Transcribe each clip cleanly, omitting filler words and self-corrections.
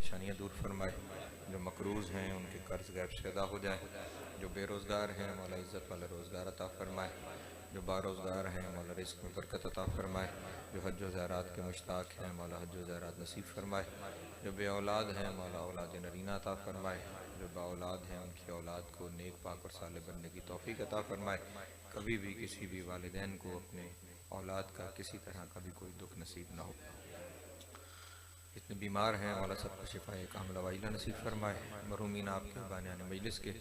परेशानियाँ दूर फरमाए, जो मकरूज़ हैं उनके कर्ज गैब से अदा हो जाए, जो बेरोज़गार हैं मौला इज़्ज़त वाला रोज़गार अता फरमाए, जो बारोज़गार हैं मौला रिज़्क़ में बरकत अता फरमाए, जो हज व ज़ियारत के मुश्ताक हैं मौला हज व ज़ियारत नसीब फरमाए, जो बे औलाद हैं मौला औलाद नरीना अता फरमाए, जो बाऔलाद हैं उनकी औलाद को नेक पाक और साले बनने की तौफ़ीक अता फरमाए। कभी भी किसी भी वालिदैन को अपने औलाद का किसी तरह का भी कोई दुख नसीब ना हो। जितने बीमार हैं मौला सबको शिफाए कामिला वाइला नसीब फरमाए। मरहूमीन आपके बानियान मजलिस के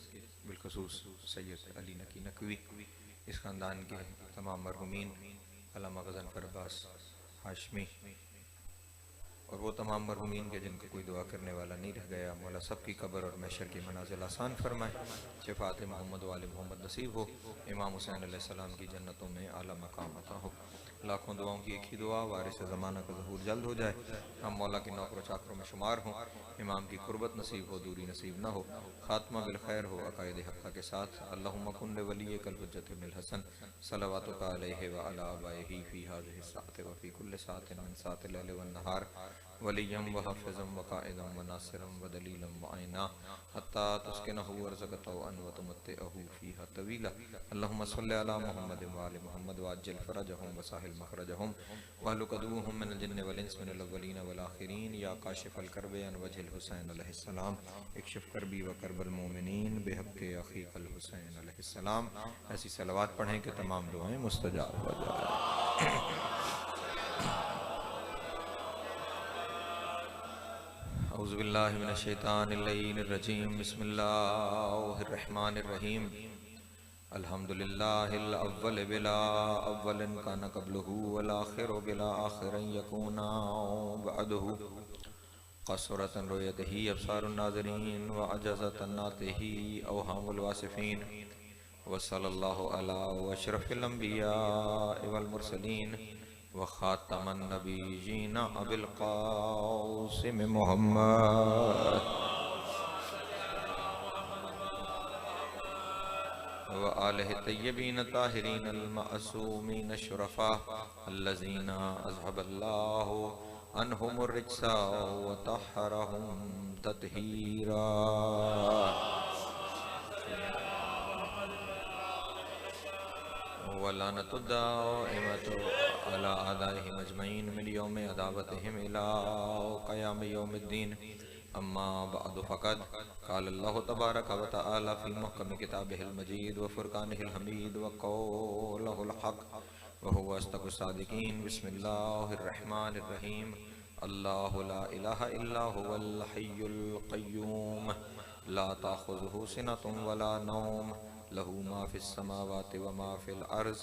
बिलखसूस सैयद अली नकी नकवी, इस ख़ानदान के तमाम मरहूमीन, अल्लामा गज़नफ़र अब्बास हाशमी और वो तमाम मरहूमीन के जिनको कोई दुआ करने वाला नहीं रह गया, मौला सब की कब्र और महशर की मनाज़िल आसान फरमाए। शफ़ाअत मोहम्मद वाले मोहम्मद नसीब हो। इमाम हुसैन अलैहिस्सलाम की जन्नतों में आला मकाम अता हो। लाखों दुआओं की एक ही दुआ, वारिस ज़माना का ज़हूर जल्द हो जाए, हम मौला के नौकरों चाकरों में शुमार हों, इमाम की कुर्बत नसीब हो, दूरी नसीब ना हो, ख़ात्मा बिल खैर हो अक़ायद हक़्क़ा के साथ। अल्लाहुम्मा कुन लिवली कल हुज्जत इब्नुल हसन सलवातुका अलैहि व अला आबाइही फ़ी हाज़िहि साअति व फ़ी कुल्लि साअतिन मिन साअतिल लैल वन नहार वलिय्यम व हफ़िज़म व क़ाइदम व नासिरम व दलीलम व आइना हत्ता तुस्किनहु वर्ज़क़तहु अन व तुमत्तिअहु फ़ीहा तवीला। अल्लाहुम्मा सल्लि अला मुहम्मद व आलि मुहम्मद व अज्जिल फ़रजहुम व साहिल मख़रजहुम वहलुक अदूहुम मिनल जिन्नि वल इंसि मिनल अव्वलीन वल आख़िरीन या काशिफ़ल कर्बि अन वजहिल हुसैन अलैहिस्सलाम इक्शिफ़ कर्बी व कर्बल मोमिनीन बिहक़्क़ि अख़ीकल हुसैन अलैहिस्सलाम। ऐसी सलावत पढ़ें कि तमाम दुआएं मुस्तजाब हो जाए। औज़ु बिल्लाहि मिनश शैतानिर रजीम बिस्मिल्लाहिर रहमानिर रहीम। अल्हम्दुलिल्लाहिल अव्वल बिला अव्वलिन काना क़ब्लुहु वल आख़िरु बिला आख़िरिन यकूना बअदहु क़सरतन रुयतिही अब्सारुन नाज़िरीन व अजज़तन नातिही अवहामुल वासिफ़ीन व सल्लल्लाहु अला अशरफिल अंबिया वल मुरसलीन व ख़ातमन नबिय्यीन अबिल क़ासिम मुहम्मद व आलिहि तय्यबीन ताहिरीन अल मअसूमीन शुरफ़ा अल्लज़ीना अज़हबल्लाहु अन्हुमुर रिज्सा व तहहरहुम तत्हीरा। वलानतु दाइमतु अला आदाइहिम अजमईन मिन यौमि अदावतिहिम इला क़यामि यौमिद्दीन। अम्मा बअदु फ़क़द क़ाल अल्लाहु तबारक व तआला फ़ी मुहकमि किताबिहिल मजीद व फ़ुरक़ानिहिल हमीद व क़ौलिहिल हक़ व हुवा अस्दक़ुस सादिक़ीन। बिस्मिल्लाहिर रहमानिर रहीम। अल्लाहु ला इलाहा इल्ला हुवल हय्युल क़य्यूम ला ताख़ुज़ुहु सिनतुन वला नौम लहू मा फ़िस समावाति व मा फ़िल अर्ज़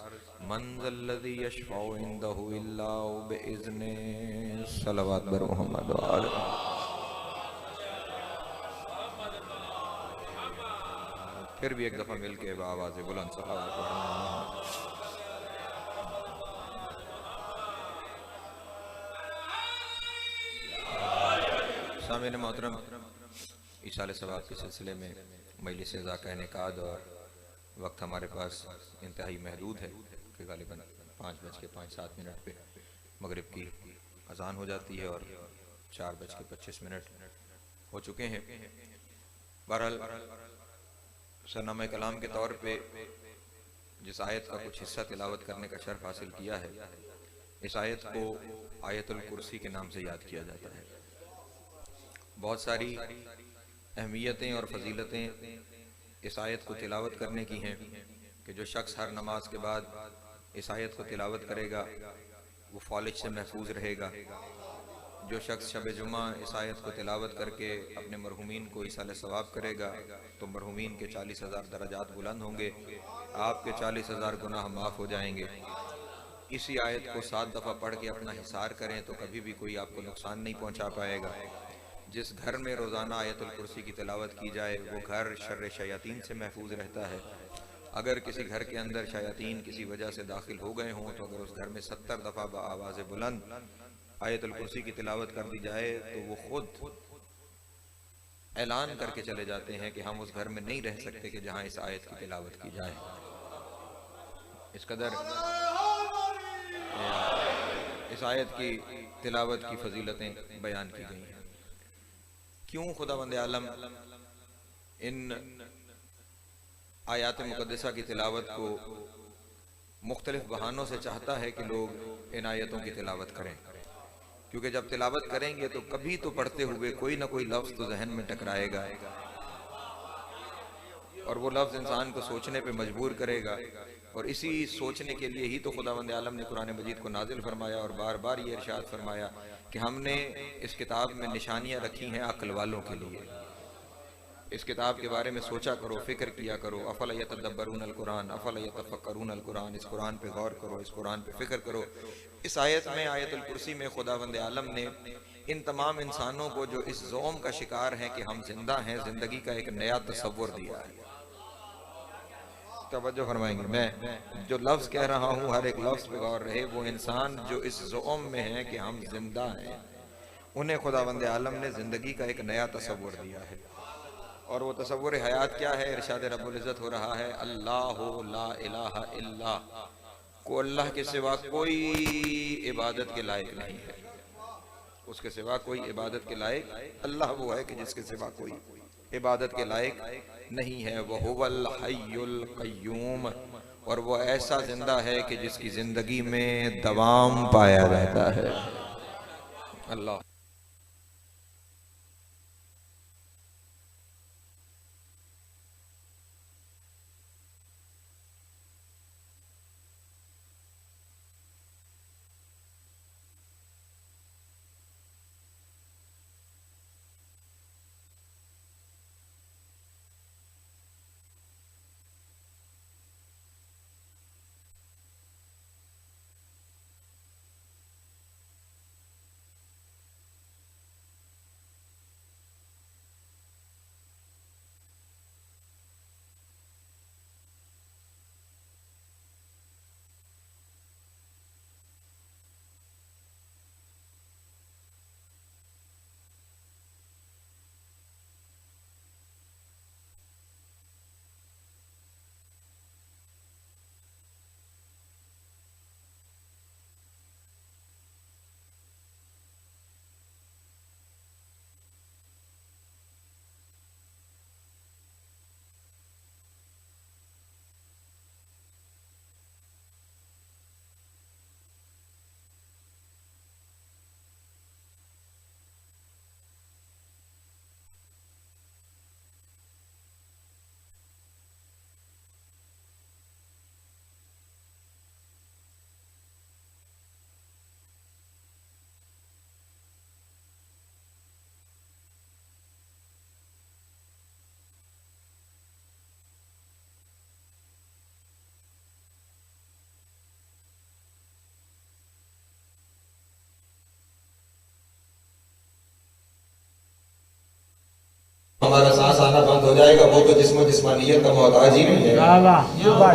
मन ज़ल्लज़ी यशफ़अउ इंदहु इल्ला बिइज़्निही। सलवात बर मुहम्मद व आले। फिर भी एक दफ़ा मिल के आवाज़ बुलंद सलावत पढ़ना। सामईन मोहतरम, इसाले सवाब के सिलसिले में मजलिस ज़ाक़ा इनेकाद और वक्त हमारे पास इंतहाई महदूद है कि गालिबन 5:05 पे मगरिब की अज़ान हो जाती है और 4:25 हो चुके हैं। बहरहाल सरनामा कलाम के तौर पे जिस आयत का कुछ हिस्सा तिलावत करने का शर्फ हासिल किया है, इस आयत को आयतुल कुर्सी के नाम से याद किया जाता है। बहुत सारी अहमियतें और फजीलतें इस आयत को तिलावत करने की हैं कि जो शख्स हर नमाज के बाद इस आयत को तिलावत करेगा वो फालिज से महफूज रहेगा। जो शख्स शब जुमा इस आयत को तिलावत करके अपने मरहुमीन को इसाले सवाब करेगा तो मरहुमीन के 40,000 दराजात बुलंद होंगे, आपके 40,000 गुनाह माफ़ हो जाएंगे। इसी आयत को 7 दफ़ा पढ़ के अपना हिसार करें तो कभी भी कोई आपको नुकसान नहीं पहुँचा पाएगा। जिस घर में रोज़ाना आयतुल कुर्सी की तिलावत की जाए वो घर शर्र शयातीन से महफूज रहता है। अगर किसी घर के अंदर शयातीन किसी वजह से दाखिल हो गए हों तो अगर उस घर में 70 दफ़ा बआवाज़ बुलंद आयतुल कुर्सी की तिलावत कर दी जाए तो वो खुद ऐलान करके चले जाते हैं कि हम उस घर में नहीं रह सकते कि जहाँ इस आयत की तिलावत की जाए। इस कदर इस आयत की तिलावत की फजीलतें बयान की गई हैं। क्यों खुदावंद आलम इन आयात मुकद्दसा की तिलावत को मुख्तलिफ बहानों से चाहता है कि लोग इन आयतों की तिलावत करें, क्योंकि जब तिलावत करेंगे तो कभी तो पढ़ते हुए कोई ना कोई लफ्ज़ तो जहन में टकराएगा और वो लफ्ज़ इंसान को सोचने पे मजबूर करेगा। और इसी सोचने के लिए ही तो खुदावंद आलम ने कुरान मजीद को नाजिल फरमाया और बार बार ये इरशाद फरमाया कि हमने इस किताब में निशानियाँ रखी हैं अक्ल वालों के लिए। इस किताब के बारे में सोचा करो, फिक्र किया करो। अफला यतदब्बरून अल कुरान अफला यतफक्करून अल कुरान, इस कुरान पे गौर करो, इस कुरान पे फिक्र करो। इस आयत में, आयतुल कुर्सी में खुदावंद आलम ने इन तमाम इंसानों को जो इस ज़ोम का शिकार हैं कि हम जिंदा हैं, जिंदगी का एक नया तसव्वुर दिया है। तवज्जो फरमाएंगे, मैं जो लफ्ज़ कह रहा हूँ हर एक लफ्ज़ पे गौर रहे। वो इंसान जो इस ज़ोम में है कि हम जिंदा हैं, उन्हें खुदावंद आलम ने जिंदगी का एक नया तसव्वुर दिया है। और वो तसव्वुर हयात क्या है? इरशाद रब्बुल इज़्ज़त हो रहा है, अल्लाहु ला इलाहा इल्ला, को अल्लाह के सिवा कोई इबादत के लायक नहीं है। उसके सिवा कोई इबादत के लायक, अल्लाह वो है कि जिसके सिवा कोई इबादत के लायक नहीं है। वह हुवल हय्युल क़य्यूम, और वो ऐसा जिंदा है कि जिसकी जिंदगी में दवाम पाया जाता है। अल्लाह हमारा सांस आना बंद हो जाएगा, वो तो जिस्मानियत का मोहताज ही नहीं है,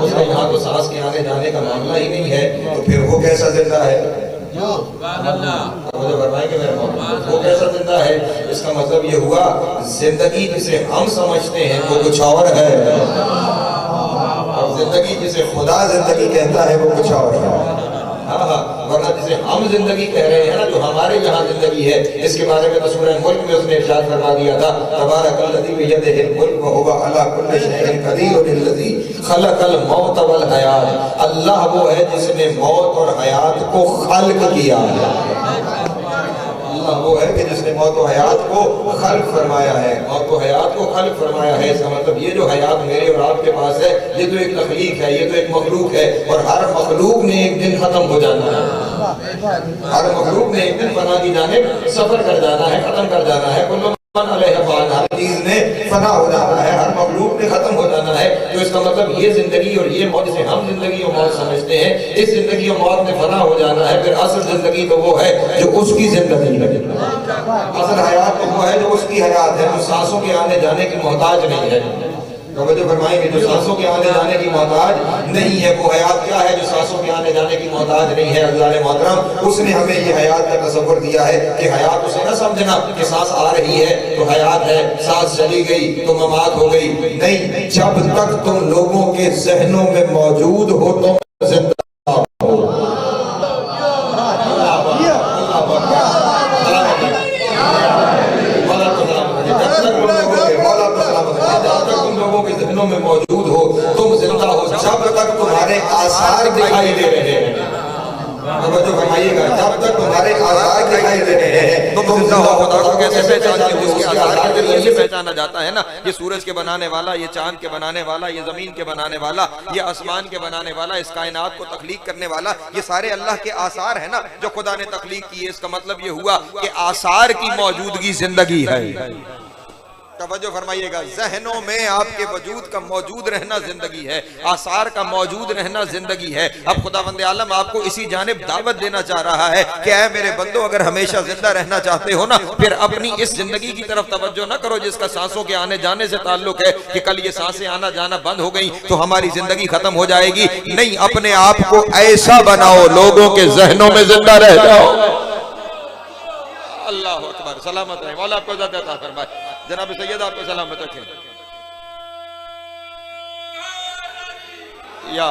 उसका यहाँ तो सांस के आने जाने का मामला ही नहीं है, तो फिर वो कैसा जिंदा है? मुझे फरमाएंगे मेरे मोहम्मद, वो कैसा जिंदा है? इसका मतलब ये हुआ जिंदगी जिसे हम समझते हैं वो कुछ और है, और जिंदगी जिसे खुदा जिंदगी कहता है वो कुछ और है। हाँ, वरना जिसे हम जिंदगी कह रहे हैं ना, जो हमारे यहाँ जिंदगी है, इसके बारे में तो सूरह मुल्क में उसने इरशाद फरमा दिया था, तबारकल्लज़ी बियदिहिल मुल्क व हुवा अला कुल्लि शैइन क़दीर वल्लज़ी खलक़ल मौत वल हयात। अल्लाह वो है जिसने मौत और हयात को खल्क किया है। अल्लाह वो है कि जिसने मौत और हयात को खल्क फरमाया है, मौत और हयात को खल्क फरमाया है। इसका मतलब ये जो हयात मेरे और आपके पास है, ये तो एक तख्लीक है, ये तो एक मखलूक है, और हर मखलूक ने एक दिन खत्म हो जाना है। हर मखलूक ने एक दिन फना की जानिब सफर कर जाना है, खत्म कर जाना है। कुल्लु मन अलैहा फ़ान, हर चीज ने फना हो जाना है, हर मखलूक ने खत्म हो जाना है। तो इसका मतलब ये जिंदगी और ये मौत, जिसे हम जिंदगी और मौत समझते हैं, इस जिंदगी और मौत ने फना हो जाना है। फिर असल जिंदगी तो वो है जो उसकी जिंदगी है, असल हयात तो वो है जो उसकी हयात है, जो सांसों के आने जाने की मोहताज नहीं है। तवज्जो फरमाएंगे, जो सांसों के आने जाने की मोहताज नहीं है, वो हयात क्या है जो सांसों के आने जाने की मोहताज नहीं है? अल्लाह ने मोहतरम उसने हमें ये हयात का तसव्वुर दिया है कि हयात उसे ना समझना कि सांस आ रही है तो हयात है, सांस चली गई तो ममात हो गई। नहीं, जब तक तुम लोगों के जहनों में मौजूद हो तुम जिंदा हो। दिखाई दे रहे हैं। तो फरमाइएगा, जब तक तुम्हारे आसार दिखाई दे रहे हैं तुम जिंदा हो। खुदा को कैसे पहचानते हो? उसके आसार के जरिए से पहचाना जाता है ना। ये सूरज के बनाने वाला, ये चांद के बनाने वाला, ये जमीन के बनाने वाला, ये आसमान के बनाने वाला, इस कायनात को तख्लीक करने वाला, ये सारे अल्लाह के आसार है ना जो खुदा ने तख्लीक की है। इसका मतलब ये हुआ कि आसार की मौजूदगी जिंदगी है। तवज्जो फरमाइएगा, जहनों में आपके वजूद का मौजूद रहना जिंदगी है, आसार का मौजूद रहना जिंदगी है। अब खुदावंद आलम आपको इसी जानिब दावत देना चाह रहा है कि ऐ मेरे बंदो, अगर हमेशा जिंदा रहना चाहते हो ना, फिर अपनी इस जिंदगी की तरफ तवज्जो न करो जिसका सांसों के आने जाने से ताल्लुक है कि कल ये सांसें आना जाना बंद हो गई तो हमारी जिंदगी खत्म हो जाएगी। नहीं, अपने आप को ऐसा बनाओ लोगों के जहनों में जिंदा रह जाओ। अल्लाह अकबर, सलामत रहे, मौला आपको इज्जत अता फरमाए। जनाब सैयद आपको सलामत रखें। या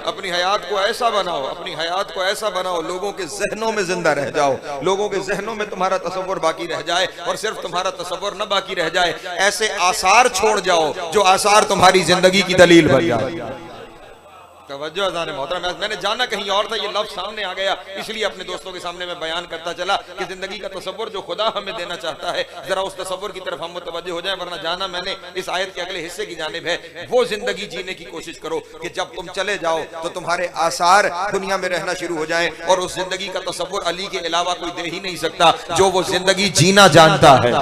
अपनी हयात को ऐसा बनाओ, अपनी हयात को ऐसा बनाओ लोगों के जहनों में जिंदा रह जाओ, लोगों के जहनों में तुम्हारा तसव्वुर बाकी रह जाए, और सिर्फ तुम्हारा तसव्वुर न बाकी रह जाए, ऐसे आसार छोड़ जाओ जो आसार तुम्हारी जिंदगी की दलील बन जाए। तवज्जो अज़ान मोहतरम, मैंने जाना कहीं और था, ये लफ्ज़ सामने आ गया, इसलिए अपने दोस्तों के सामने मैं बयान करता चला कि जिंदगी का तसव्वुर जो खुदा हमें देना चाहता है, जरा उस तसव्वुर की तरफ हम मुतवज्जो हो जाएं। वरना जाना मैंने इस आयत के अगले हिस्से की जानिब है, वो जिंदगी जीने की कोशिश करो कि जब तुम चले जाओ तो तुम्हारे आसार दुनिया में रहना शुरू हो जाए, और उस जिंदगी का तसव्वुर अली के अलावा कोई दे ही नहीं सकता जो वो जिंदगी जीना जानता है,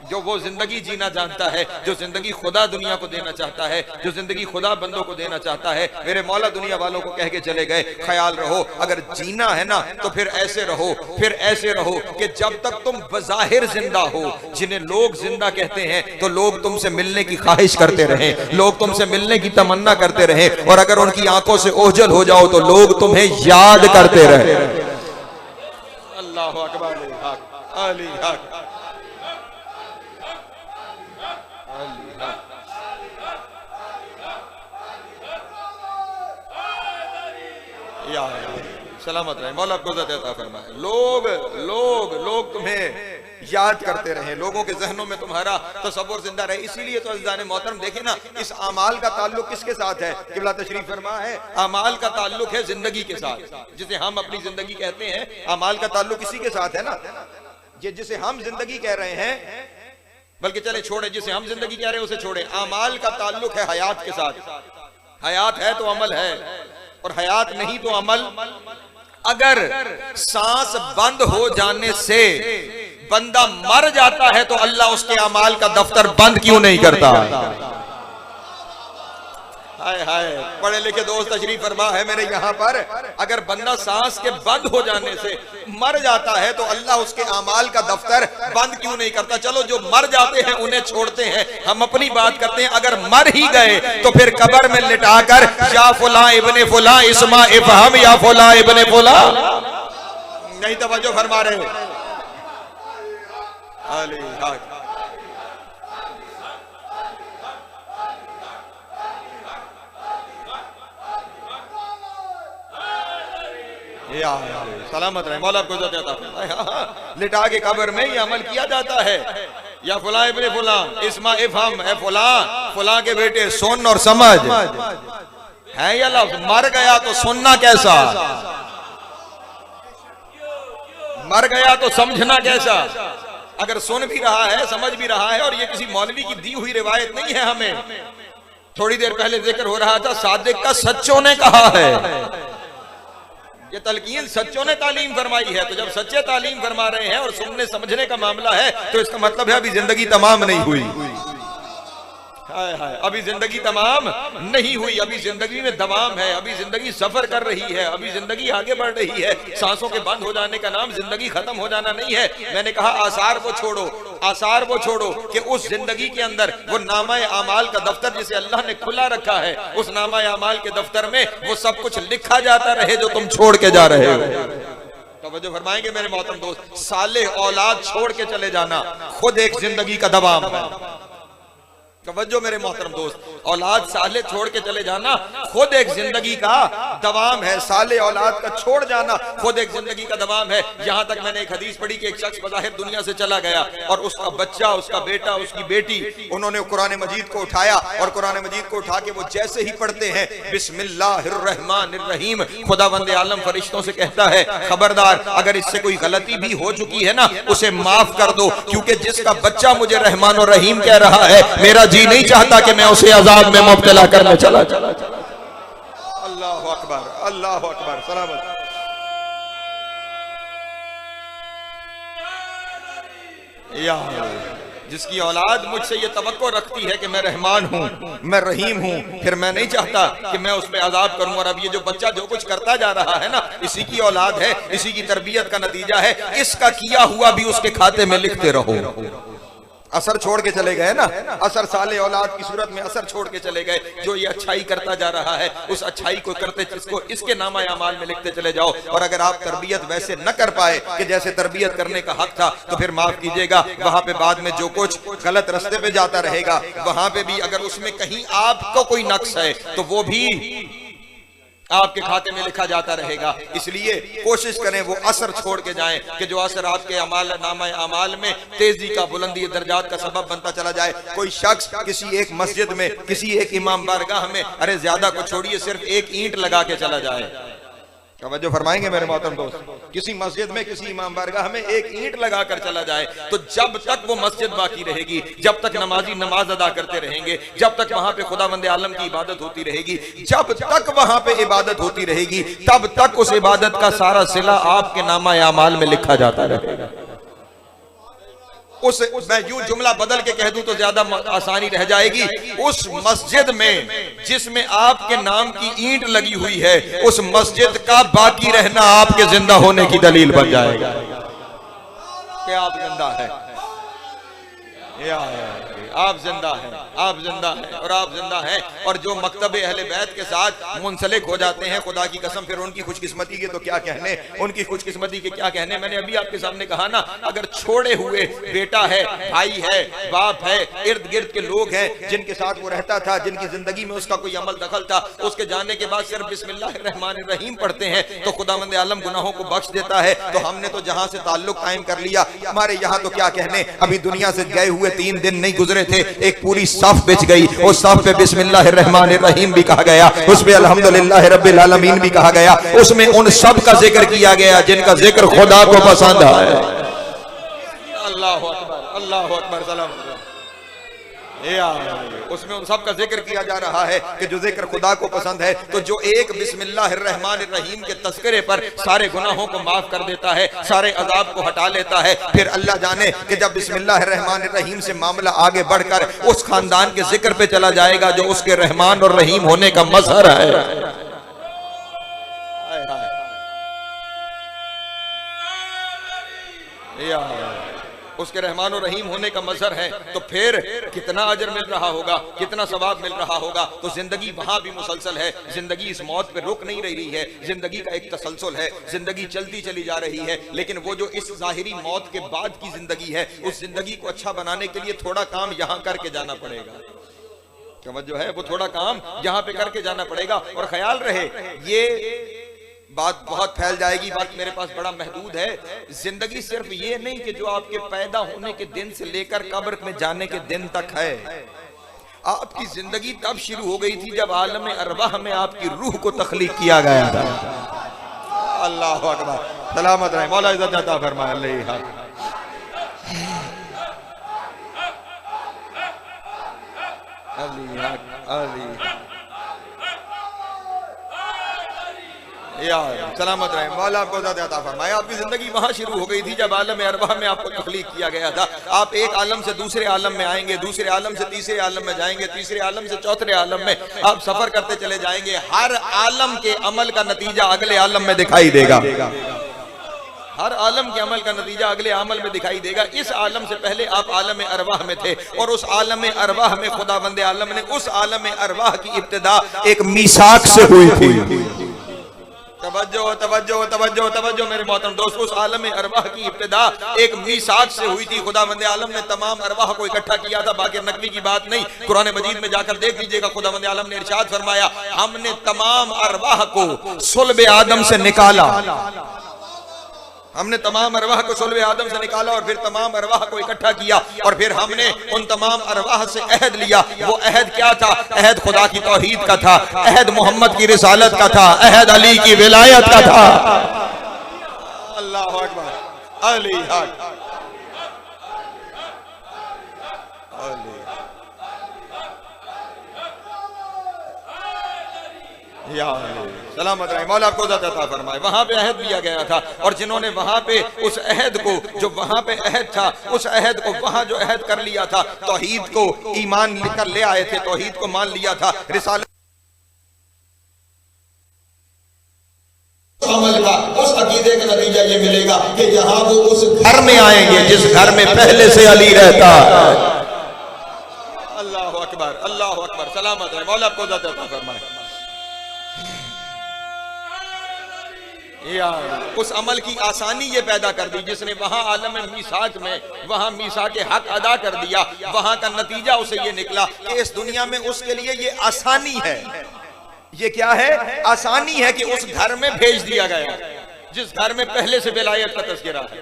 जो वो जिंदगी जीना जानता है, जो जिंदगी खुदा दुनिया को देना चाहता है, जो जिंदगी खुदा बंदों को देना चाहता है। मेरे मौला दुनिया वालों को कह के चले गए, ख्याल रहो अगर जीना है ना तो फिर ऐसे रहो, फिर ऐसे रहो कि जब तक तुम बज़ाहिर जिंदा हो, जिन्हें लोग जिंदा कहते हैं तो लोग तुमसे मिलने की ख्वाहिश करते रहे, लोग तुमसे मिलने की तमन्ना करते रहे, और अगर उनकी आंखों से ओझल हो जाओ तो लोग तुम्हें याद करते रहे। अल्लाह अकबर, अली हक। सलामत रहे, मौला आपको इज्जत अता फरमाए। लोग लोग लोग तुम्हें याद करते रहे, लोगों के जहनों में तुम्हारा तसव्वुर जिंदा रहे। इसीलिए तो अज़ीज़ान मोहतरम देखे ना, इस अमाल का ताल्लुक किसके साथ है? क़िबला तशरीफ फरमा है, अमाल का ताल्लुक है जिंदगी के साथ, जिसे हम अपनी जिंदगी कहते हैं, अमाल का ताल्लुक इसी के साथ है ना। ये जिसे हम जिंदगी कह रहे हैं, बल्कि चले छोड़े, जिसे हम जिंदगी कह रहे हैं उसे छोड़े, अमाल का ताल्लुक है हयात के साथ। हयात है तो अमल है, और हयात नहीं तो अमल। अगर सांस बंद हो जाने से बंदा मर जाता है तो अल्लाह उसके अमाल का दफ्तर बंद क्यों नहीं करता? हाय हाय, पढ़े लिखे दोस्त तशरीफ फरमा है मेरे यहाँ पर, अगर बंदा सांस के बंद हो जाने से मर जाता है तो अल्लाह उसके अमाल का दफ्तर बंद क्यों नहीं करता? चलो जो मर जाते हैं उन्हें छोड़ते हैं, हम अपनी बात करते हैं। अगर मर ही गए तो फिर कब्र में लिटाकर या फुला इब्ने फुला इस्मा इफहम या फुला इब्ने फुला, नहीं तवज्जो फरमा रहे। अली हक, सलामत रहे, मौला आपको इज्जत अता फरमाए। लिटा के कब्र में ये अमल किया जाता है, या फुला इब्ने फुला इस्मा इफहम, ए फुला फुला के बेटे सुन और समझ, है या लफ्ज। मर गया तो सुनना कैसा, मर गया तो समझना कैसा? अगर सुन भी रहा है, समझ भी रहा है, और ये किसी मौलवी की दी हुई रिवायत नहीं है, हमें थोड़ी देर पहले जिक्र हो रहा था, सादिक का सच्चों ने कहा है, ये तलकीन सच्चों ने तालीम फरमाई है। तो जब सच्चे तालीम फरमा रहे हैं और सुनने समझने का मामला है तो इसका मतलब है अभी जिंदगी तमाम नहीं हुई। हाय हाय, अभी जिंदगी तमाम नहीं हुई, अभी जिंदगी में दवाम है, अभी जिंदगी सफर कर रही है, अभी जिंदगी आगे बढ़ रही है। सांसों के बंद हो जाने का नाम जिंदगी खत्म हो जाना नहीं है। मैंने कहा आसार वो छोड़ो, आसार वो छोड़ो कि उस जिंदगी के अंदर वो नामा आमाल का दफ्तर जिसे अल्लाह ने खुला रखा है, उस नामा आमाल के दफ्तर में वो सब कुछ लिखा जाता रहे जो तुम छोड़ के जा रहे हो। तवज्जो फरमाएंगे मेरे मोहतरम दोस्त, साले औलाद छोड़ के चले जाना खुद एक जिंदगी का दवाम है। तवज्जो मेरे मोहतरम दोस्त, औलाद साले छोड़ के चले जाना खुद एक जिंदगी का दवाम है। साले औलाद का छोड़ जाना खुद एक जिंदगी का दवाम है। यहाँ तक मैंने एक हदीस पढ़ी कि एक शख्स बज़ाहिर दुनिया से चला गया और उसका बच्चा, उसका बेटा, उसकी बेटी, उन्होंने कुरान मजीद को उठाया और कुरान मजीद को उठा के वो जैसे ही पढ़ते हैं बिस्मिल्लाहिर्रहमानिर्रहीम, खुदावंद आलम फरिश्तों से कहता है खबरदार अगर इससे कोई गलती भी हो चुकी है ना उसे माफ कर दो, क्योंकि जिसका बच्चा मुझे रहमान और रहीम कह रहा है मेरा जी नहीं चाहता कि मैं उसे अजाब में मुब्तला करने चला। अल्लाह अकबर, अल्लाह अकबर, सलामत। या जिसकी औलाद मुझसे ये तवक्को रखती है कि मैं रहमान हूँ, मैं रहीम हूँ, फिर मैं नहीं चाहता कि मैं उस पर अजाब करूँ। और अब ये जो बच्चा जो कुछ करता जा रहा है ना, इसी की औलाद है, इसी की तरबियत का नतीजा है। इसका किया हुआ भी उसके खाते में लिखते रहो। असर छोड़ के चले गए ना, असर साले औलाद की सूरत में असर छोड़ के चले गए। जो ये अच्छाई करता जा रहा है उस अच्छाई को करते इसको इसके नामा अमाल में लिखते चले जाओ। और अगर आप तरबियत वैसे न कर पाए कि जैसे तरबियत करने का हक था तो फिर माफ कीजिएगा, वहां पे बाद में जो कुछ गलत रास्ते पे जाता रहेगा, वहां पे भी अगर उसमें कहीं आपको कोई नक्स है तो वो भी आपके खाते में लिखा जाता रहेगा। इसलिए कोशिश करें वो असर छोड़ के जाएं कि जो असर आपके अमाल नामा अमाल में तेजी का, बुलंदी दर्जात का सबब बनता चला जाए। कोई शख्स किसी एक मस्जिद में, किसी एक इमाम बारगाह में, अरे ज्यादा को छोड़िए सिर्फ एक ईंट लगा के चला जाए, तवज्जो फरमाएंगे मेरे मोहतरम दोस्त, किसी मस्जिद में, किसी इमाम बारगाह में एक ईंट लगा कर चला जाए तो जब तक वो मस्जिद बाकी रहेगी, जब तक नमाजी नमाज अदा करते रहेंगे, जब तक वहां पे खुदावंद आलम की इबादत होती रहेगी, जब तक वहां पे इबादत होती रहेगी, तब तक उस इबादत का सारा सिला आपके नामा अमाल में लिखा जाता रहेगा। मैं यूं जुमला बदल के कह दूं तो ज्यादा आसानी रह जाएगी। उस मस्जिद में जिसमें आपके नाम की ईंट लगी हुई है, उस मस्जिद का बाकी रहना आपके जिंदा होने की दलील बन जाएगा कि आप जिंदा है, आप जिंदा हैं, आप जिंदा हैं और आप जिंदा हैं। और जो मकतबे अहले बैत के साथ मुंसलिक हो जाते हैं, खुदा की कसम फिर उनकी खुशकिस्मती के तो क्या कहने, उनकी खुशकिस्मती के क्या कहने। मैंने अभी आपके सामने कहा ना, अगर छोड़े हुए बेटा है, भाई है, बाप है, इर्द गिर्द के लोग हैं जिनके साथ वो रहता था, जिनकी जिंदगी में उसका कोई अमल दखल था, उसके जाने के बाद सिर्फ बिस्मिल्लाहिर्रहमानिर्रहीम पढ़ते हैं तो खुदावंद आलम गुनाहों को बख्श देता है। तो हमने तो जहां से ताल्लुक कायम कर लिया, हमारे यहाँ तो क्या कहने, अभी दुनिया से गए हुए 3 दिन नहीं गुजरे थे, एक पूरी साफ बिछ गई। उस साफ पे बिस्मिल्लाहिर्रहमानिर्रहीम भी कहा गया, उस पे अल्हम्दुलिल्लाह रब्बिल आलमीन भी कहा गया, उसमें उन सब का जिक्र किया गया जिनका जिक्र खुदा को पसंद है। अल्लाह अकबर, अल्लाह अकबर, सलाम। उसमें उन सब का जिक्र किया जा रहा है कि जो जिक्र खुदा को पसंद है। तो जो एक बिस्मिल्लाहिर्रहमानिर्रहीम के तस्करे पर सारे गुनाहों को माफ कर देता है, सारे अजाब को हटा लेता है, फिर अल्लाह जाने कि जब बिस्मिल्लाहिर्रहमानिर्रहीम से मामला आगे बढ़कर उस खानदान के जिक्र पे चला जाएगा जो उसके रहमान और रहीम होने का मजहर है। उसके रहमान और रहीम होने का मजहर है, तो फिर कितना अजर मिल रहा होगा, कितना सवाब मिल रहा होगा। तो जिंदगी वहां भी मुसलसल है, जिंदगी इस मौत पे रुक नहीं रही है, जिंदगी का एक तसलसल है, जिंदगी चलती चली जा रही है। लेकिन वो जो इस जाहिरी मौत के बाद की जिंदगी है, उस जिंदगी को अच्छा बनाने के लिए थोड़ा काम यहाँ करके जाना पड़ेगा। तवज्जो है, वो थोड़ा काम यहाँ पे करके जाना पड़ेगा। और ख्याल रहे, ये बात बहुत फैल जाएगी, बात मेरे पास बड़ा महदूद है। जिंदगी सिर्फ ये नहीं कि जो आपके पैदा होने के दिन से लेकर कब्र में जाने के दिन तक है। आपकी जिंदगी तब शुरू हो गई थी जब आलम अरवाह में आपकी रूह को तख्लीक किया गया था। अल्लाह अकबर, सलामत रहे, मौला इज्जत अता फरमाए। सलामत रहे, मौला आपको ज़्यादा अता फरमाए। आपकी जिंदगी वहां शुरू हो गई थी जब आलम अरवाह में आपको तख्लीक किया गया था। आप एक आलम से दूसरे आलम में आएंगे, दूसरे आलम से तीसरे आलम में जाएंगे, तीसरे आलम से चौथे आलम में आप सफर करते चले जाएंगे। हर आलम के अमल का नतीजा अगले आलम में दिखाई देगा, हर आलम के अमल का नतीजा अगले आमल में दिखाई देगा। इस आलम से पहले आप आलम अरवाह में थे और उस आलम अरवाह में खुदावंद आलम ने उस आलम अरवाह की इब्तिदा एक मीसाक से हुई थी। तवज्जो तवज्जो तवज्जो तवज्जो मेरे मोहतरम दोस्तों, उस आलम अरवाह की इब्तिदा एक मीसाक से हुई थी। खुदावंद आलम ने तमाम अरवाह को इकट्ठा किया था, बाकी नकली की बात नहीं। कुरान मजीद में जाकर देख लीजिएगा, खुदावंद आलम ने इरशाद फरमाया, हमने तमाम अरवाह को सुल्ब आदम से निकाला। हमने तमाम अरवाह को सुल्ब आदम से निकाला और फिर तमाम अरवाह को इकट्ठा किया और फिर हमने उन तमाम अरवाह से अहद लिया। वो अहद क्या था? अहद खुदा की तौहीद का था, अहद मोहम्मद की रिसालत का था, अहद अली की विलायत का था। अल्लाह अकबर, अली हक, सलामत रहे, मौला आपको इज़्ज़त अता फरमाए। वहां पे अहद लिया गया था और जिन्होंने वहां पे उस अहद को, जो वहां पे अहद था, उस अहद को वहां जो अहद कर लिया था, तौहीद को ईमान लेकर ले आए थे, तौहीद को मान लिया था, रिसालत अमल का, उस अकीदे का नतीजा ये मिलेगा कि यहाँ वो उस घर में आएंगे जिस घर में पहले से अली रहता। अल्लाह अकबर, अल्लाह अकबर, सलामत रहे, मौला आपको इज़्ज़त अता फरमाए। उस अमल की आसानी ये पैदा कर दी जिसने वहां आलम मीसाक में वहां मीसाक के हक अदा कर दिया। वहां का नतीजा उसे ये निकला कि इस दुनिया में उसके लिए ये आसानी है। ये क्या है? आसानी है कि उस घर में भेज दिया गया जिस घर में पहले से विलायत का तज़किरा है,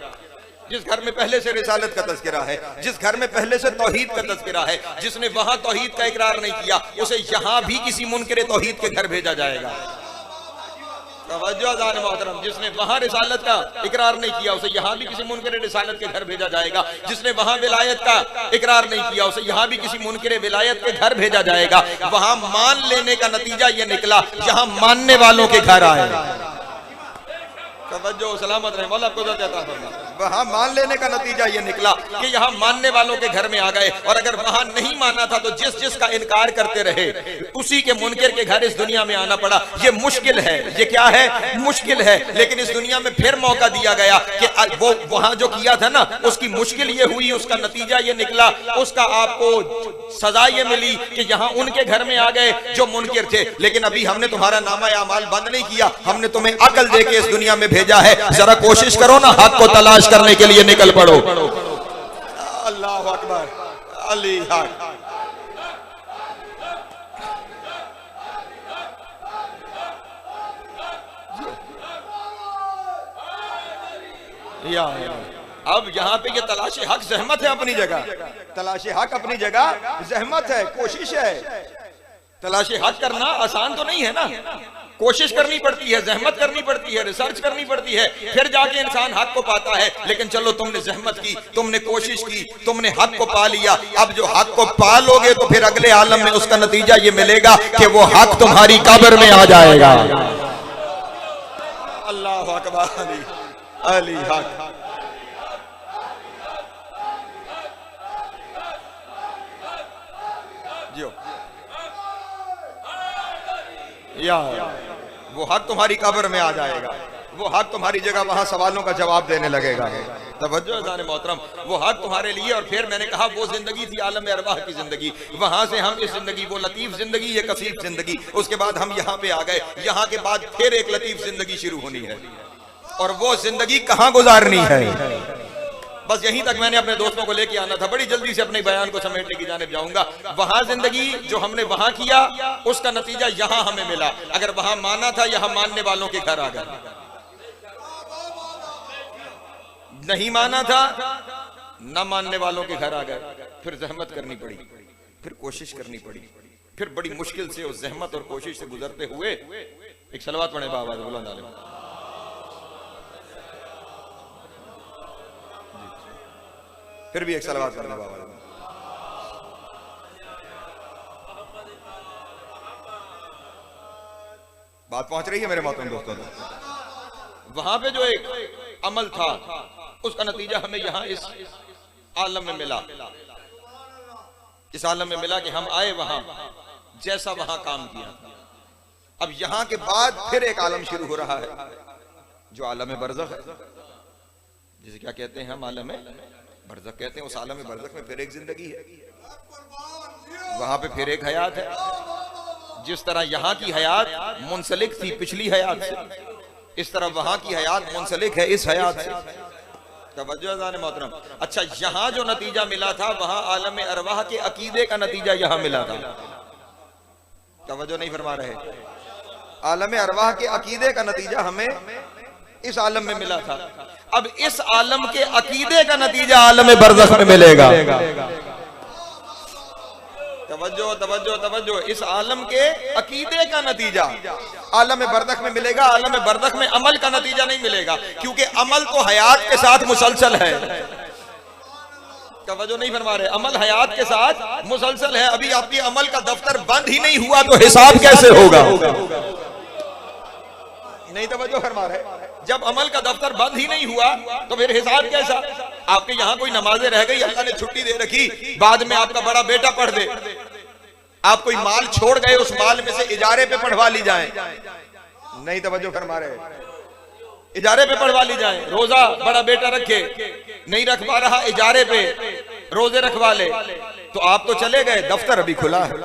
जिस घर में पहले से रिसालत का तज़किरा है, जिस घर में पहले से तौहीद का तज़किरा है। जिसने वहां तौहीद का इकरार नहीं किया उसे यहां भी किसी मुनकिर तौहीद के घर भेजा जाएगा। मोहतरम, जिसने वहां रिसालत का इकरार नहीं किया उसे यहाँ भी किसी मुनकिर रिसालत के घर भेजा जाएगा। जिसने वहां विलायत का इकरार नहीं किया उसे यहाँ भी किसी मुनकिर विलायत के घर भेजा जाएगा। वहां मान लेने का नतीजा ये निकला, यहाँ मानने वालों के घर आए। तवज्जो, सलामत रहे, मौला आपको इज़्ज़त अता फरमाए। वहां मान लेने का नतीजा ये निकला कि यहाँ मानने वालों के घर में आ गए। और अगर वहां नहीं माना था तो जिस जिसका इनकार करते रहे उसी के मुनकिर के घर इस दुनिया में आना पड़ा। ये मुश्किल है, ये क्या है? मुश्किल है, लेकिन इस दुनिया में फिर मौका दिया गया कि वो वहां जो किया था ना उसकी मुश्किल ये हुई, उसका नतीजा ये निकला, उसका आपको सजा ये मिली कि यहाँ उनके घर में आ गए जो मुनकिर थे। लेकिन अभी हमने तुम्हारा नामा अमाल बंद नहीं किया, हमने तुम्हें अकल दे के इस दुनिया में भेजा है। जरा कोशिश करो ना, हक को तलाश करने के लिए निकल पड़ो। अल्लाह अकबर, अली हक। अब यहाँ पे ये तलाश हक जहमत है अपनी जगह, तलाश हक अपनी जगह जहमत है, कोशिश है। तलाश हक करना आसान तो नहीं है ना, कोशिश करनी पड़ती है, जहमत करनी पड़ती है, रिसर्च करनी पड़ती है, फिर जाके इंसान हक को पाता है। लेकिन चलो, तुमने जहमत की, तुमने कोशिश की, तुमने हक को पा लिया। अब जो हक को पा लोगे तो फिर अगले आलम में उसका नतीजा ये मिलेगा कि वो हक तुम्हारी कब्र में आ जाएगा। अल्लाह अकबर, अली अली हक। या वो हक तुम्हारी कब्र में आ जाएगा, वो हक तुम्हारी जगह वहां सवालों का जवाब देने लगेगा। तवज्जो जाने मोहतरम, वो हक तुम्हारे लिए। और फिर मैंने कहा वो जिंदगी थी आलम अरवाह की जिंदगी, वहां से हम इस जिंदगी, वो लतीफ जिंदगी, ये कसीब जिंदगी, उसके बाद हम यहाँ पे आ गए। यहाँ के बाद फिर एक लतीफ जिंदगी शुरू होनी है और वो जिंदगी कहाँ गुजारनी है। बस यहीं तक मैंने अपने दोस्तों को लेके आना था। बड़ी जल्दी से अपने बयान को समेटने की जानिब जाऊंगा। वहां जिंदगी जो हमने वहां किया उसका नतीजा यहां हमें मिला। अगर वहां माना था, यहां मानने वालों के घर आ गए। नहीं माना था, न मानने वालों के घर आ गए। फिर जहमत करनी पड़ी, फिर कोशिश करनी पड़ी, फिर बड़ी मुश्किल से उस जहमत और कोशिश से गुजरते हुए एक सलवात पढ़े बाबा बुलंद आलिम। फिर भी एक सलवात पढ़ने बाबा। बात पहुंच रही है मेरे मोहतरम दोस्तों। वहां पे जो एक अमल था उसका नतीजा हमें यहां इस आलम में मिला। इस आलम में मिला कि हम आए वहां, जैसा वहां काम किया। अब यहां के बाद फिर एक आलम शुरू हो रहा है जो आलम बरज़ख है, जिसे क्या कहते हैं हम? आलम बरज़ख कहते हैं। उस आलम बरज़ख में फिर एक जिंदगी है, वहां पे फिर एक हयात है। जिस तरह यहाँ की हयात मुंसलिक थी पिछली हयात से, इस तरह वहां की हयात मुंसलिक है इस हयात से। तवज्जो अज़ान मोहतरम। अच्छा, यहां जो नतीजा मिला था वहां आलम अरवाह के अकीदे का नतीजा यहां मिला था। तवज्जो नहीं फरमा रहे। आलम अरवाह के अकीदे का नतीजा हमें इस आलम में मिला था। अब इस आलम के अकीदे का नतीजा आलम बरज़ख में मिलेगा। तवज्जो तवज्जो तवज्जो। इस आलम के अकीदे का नतीजा आलम बरज़ख में मिलेगा। आलम बरज़ख में अमल का नतीजा नहीं मिलेगा, क्योंकि अमल तो हयात के साथ मुसलसल है। तवज्जो नहीं फरमा रहे। अमल हयात के साथ मुसलसल है। अभी आपकी अमल का दफ्तर बंद ही नहीं हुआ तो हिसाब कैसे होगा? नहीं तवज्जो फरमा रहे। जब अमल का दफ्तर बंद ही नहीं हुआ तो फिर हिसाब कैसा? आपके यहाँ कोई नमाजें रह गई, अल्लाह ने छुट्टी दे रखी, बाद में आपका बड़ा बेटा पढ़ दे, आप कोई माल छोड़ गए, उस माल में से इजारे पे पढ़वा ली जाए। नहीं तवज्जो फरमा रहे। इजारे पे पढ़वा ली जाए। रोजा बड़ा बेटा रखे, नहीं रख पा रहा, इजारे पे रोजे रखवा ले, तो आप तो चले गए, दफ्तर अभी खुला है।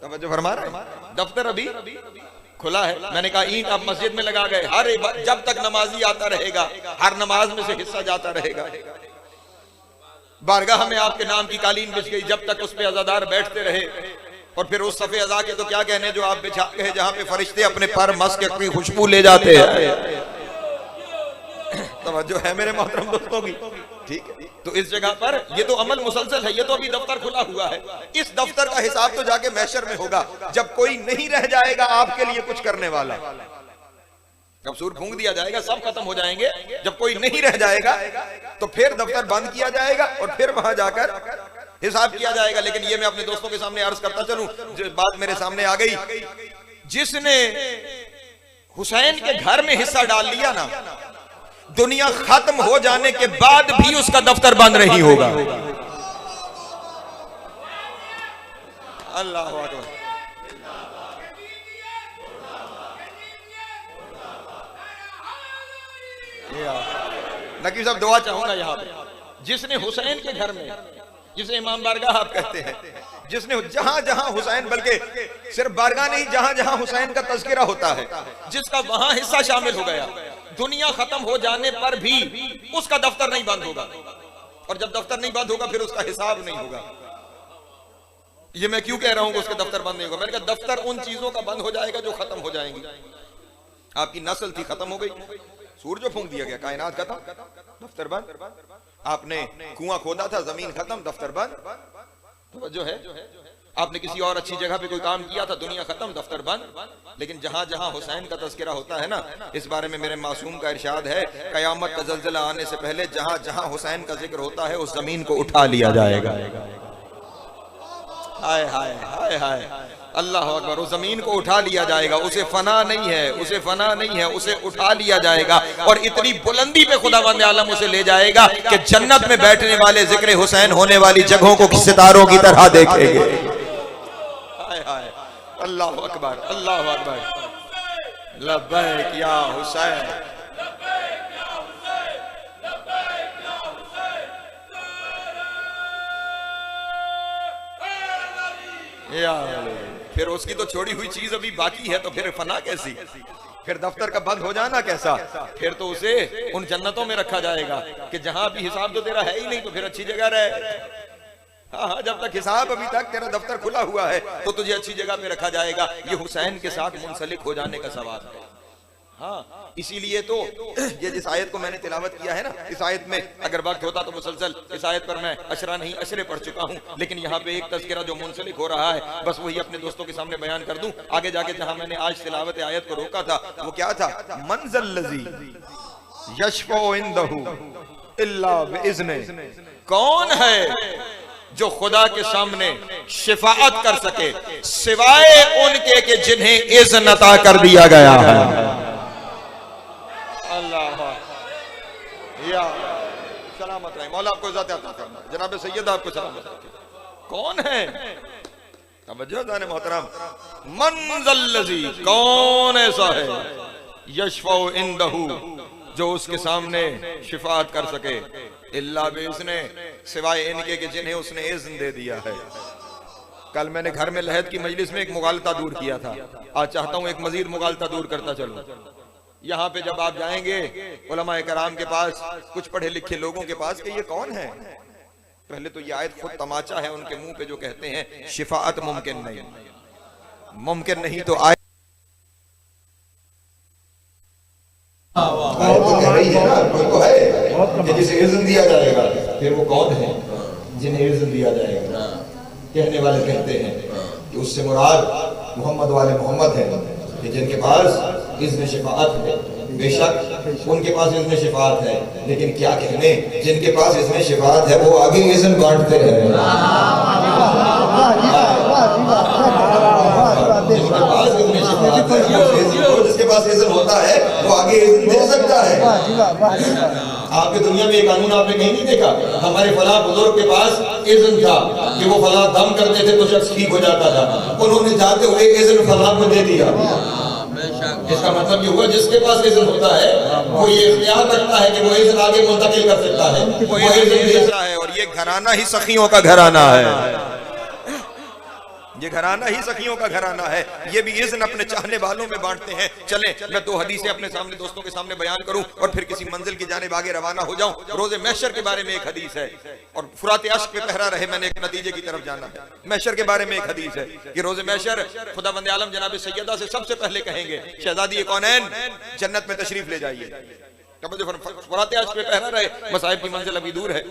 तवज्जो फरमा रहे। दफ्तर अभी खुला है। मैंने कहा ईंट आप मस्जिद में लगा गए, हर जब तक नमाजी आता रहेगा हर नमाज में से हिस्सा जाता रहेगा। बारगाह में आपके नाम की कालीन बिछ गई, जब तक उस पे अज़ादार बैठते रहे। और फिर उस सफे अज़ा के तो क्या कहने जो आप बिछा गए, जहां पे फरिश्ते अपने पर मस्क के अपनी खुशबू ले जाते हैं। तवज्जो है मेरे मोहतरम दोस्तों की? ठीक है। तो इस जगह पर ये तो अमल मुसलसल है, ये तो अभी दफ्तर खुला हुआ है। इस दफ्तर का हिसाब तो जाके महशर में होगा, जब कोई नहीं रह जाएगा आपके लिए कुछ करने वाला। जब सूर फूंक दिया जाएगा, सब खत्म हो जाएंगे, जब कोई नहीं रह जाएगा तो फिर दफ्तर बंद किया जाएगा और फिर वहां जाकर हिसाब किया जाएगा। लेकिन ये मैं अपने दोस्तों के सामने अर्ज करता चलूं, जो बात मेरे सामने आ गई, जिसने हुसैन के घर में हिस्सा डाल लिया ना, दुनिया खत्म हो जाने के बाद भी उसका दफ्तर बंद नहीं होगा। अल्लाह हू अकबर। नकीब साहब दुआ चाहूंगा यहाँ पे। जिसने हुसैन के घर में, जिसे इमाम बारगाह आप कहते हैं, जिसने जहां जहां हुसैन, बल्कि सिर्फ बारगाह नहीं, जहां जहां हुसैन का तज़किरा होता है, जिसका वहां हिस्सा शामिल हो गया, दुनिया खत्म हो जाने पर भी उसका दफ्तर नहीं बंद होगा। और जब दफ्तर नहीं बंद होगा फिर उसका हिसाब नहीं होगा। ये मैं क्यों कह रहा हूं कि उसका दफ्तर बंद नहीं होगा? मैंने कहा दफ्तर उन चीजों का बंद हो जाएगा जो खत्म हो जाएंगी। आपकी नस्ल थी, खत्म हो गई, सूरज फूंक दिया गया, कायनात खत्म, दफ्तर बंद। आपने कुआं खोदा था, जमीन खत्म, दफ्तर बंद। तो जो है आपने किसी और अच्छी जगह पे कोई काम किया था, दुनिया खत्म, दफ्तर बंद। लेकिन जहां जहां हुसैन का तज़किरा होता है ना, इस बारे में मेरे मासूम का इरशाद है, कयामत का ज़ल्ज़ला आने से पहले जहां जहां हुसैन का जिक्र होता है उस जमीन को उठा लिया जाएगा। हाय हाय हाय हाय, अल्लाह अकबर। उस जमीन को उठा लिया जाएगा, उसे फना नहीं है, उसे फना नहीं है, उसे उठा लिया जाएगा। और इतनी बुलंदी पे खुदावंद आलम उसे ले जाएगा कि जन्नत में बैठने वाले जिक्र हुसैन होने वाली जगहों को सितारों की तरह देखेंगे। हाय हाय, अल्लाह अकबर, अल्लाह अकबर। लब्बैक या हुसैन, या फिर उसकी तो छोड़ी हुई चीज अभी बाकी है, तो फिर फना कैसी? फिर दफ्तर का बंद हो जाना कैसा? फिर तो उसे उन जन्नतों में रखा जाएगा कि जहां भी हिसाब तो तेरा है ही नहीं, तो फिर अच्छी जगह रहे। हाँ हाँ, जब तक हिसाब अभी तक तेरा दफ्तर खुला हुआ है तो तुझे अच्छी जगह पे रखा जाएगा। ये हुसैन के साथ मुंसलिक हो जाने का सवाल है। हाँ, इसीलिए तो ये जिस आयत को मैंने तिलावत किया है ना, इस आयत में अगर वक्त होता तो मुसलसल इस आयत पर मैं अशरा नहीं अशरे पढ़ चुका हूँ, लेकिन यहाँ पे एक तज़किरा जो मुंसलिक हो रहा है, बस वही अपने दोस्तों के सामने बयान कर दूं। आगे जाके जहाँ मैंने आज तिलावत आयत को रोका था वो क्या था? मंज़ल लज़ी यशफ़उ इंदहु इल्ला बिइज़्ने, कौन है जो खुदा के सामने शिफाअत कर सके सिवाय उनके कि जिन्हें इज़्न अता कर दिया गया है। अल्लाह या सलामत रहे, मौला आपको इज़्ज़त अता फरमाए, जनाब सैयद आपको सलामत रखे। कौन है? तवज्जो जाने मोहतरम, मंज़ल लज़ी, कौन ऐसा है यशफ़उ इंदहु जो उसके सामने शिफाअत कर सके, इल्ला बिइज़्ने, सिवाय इनके कि जिन्हें उसने इज़्न दे दिया है। कल मैंने घर में लहद की मजलिस में एक मुगालता दूर किया था, आज चाहता हूं एक मजीद मुगालता दूर करता चलूं। यहाँ पे जब आप जाएंगे उलमाए कराम के पास, कुछ पढ़े लिखे लोगों के पास कि ये कौन है, पहले तो ये आयत खुद तमाचा है उनके मुंह पे जो कहते हैं शिफाअत मुमकिन नहीं, मुमकिन नहीं तो आयत तो कह रही है ना, कोई तो है कि जिसे इज़्न दिया जाएगा, फिर वो कौन है जिन्हें इज़्न दिया जाएगा। कहने वाले कहते हैं कि उससे मुराद मोहम्मद वाले मोहम्मद है कि जिनके पास इज़्न शिफाअत है। बेशक उनके पास इज़्न शिफाअत है, लेकिन क्या कहने, जिनके पास इज़्न शिफाअत है वो आगे इज़्न बांटते हैं। जिसके पास इज़्न शिफाअत है, जिसके पास इज़्न होता है वो आगे इज़्न दे सकता है। आपकी दुनिया में एक कानून आपने कहीं नहीं देखा, हमारे फला बुजुर्ग के पास इज़्न था कि वो फला दम करते थे तो शख्स ठीक हो जाता था, उन्होंने जाते हुए इज़्न फला को दे दिया। इसका मतलब ये हुआ जिसके पास इज़्न होता है वो ये इख्तियार रखता है कि वो इज़्न आगे मुंतकिल कर सकता है, वो इज़्न दे सकता है। और ये घराना ही सखियों का घराना है, ये घराना ही सखियों का घराना है। ये भी इज़्न अपने चाहने वालों में बांटते हैं। चलें मैं 2 हदीसें अपने सामने दोस्तों के सामने बयान करूं और फिर किसी मंजिल की जानिब आगे रवाना हो जाऊं। रोज़े महशर के बारे में एक हदीस है और फुरात अश्क पे पहरा रहे, मैंने एक नतीजे की तरफ जाना है। महशर के बारे में एक हदीस है कि रोज़े महशर खुदावंद आलम जनाब सैयदा से सबसे पहले कहेंगे, शहजादी कौनैन जन्नत में तशरीफ ले जाइए। फुरात अश्क पे पहरा रहे, मसाहिब की मंजिल अभी दूर है।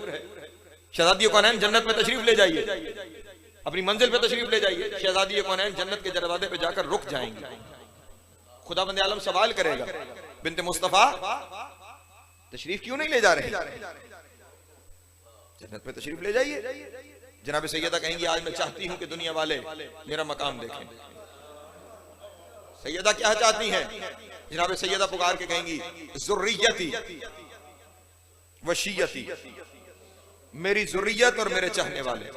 शहजादी कौनैन जन्नत में तशरीफ ले जाइए, अपनी मंजिल पे तशरीफ ले जाइए। शहजादी कौनैन जन्नत के दरवाजे पे जाकर रुक जाएंगे। खुदावंद आलम सवाल करेगा, बिन्ते मुस्तफा तशरीफ क्यों नहीं ले जा रहे, जन्नत पे तशरीफ ले जाइए। जनाब सैयदा कहेंगी, आज मैं चाहती हूं कि दुनिया वाले मेरा मकाम देखें। सैयदा क्या चाहती हैं? जनाब सैयदा पुकार के कहेंगी, ज़ुर्रियती वशियती, मेरी ज़ुर्रियत और मेरे चाहने वाले।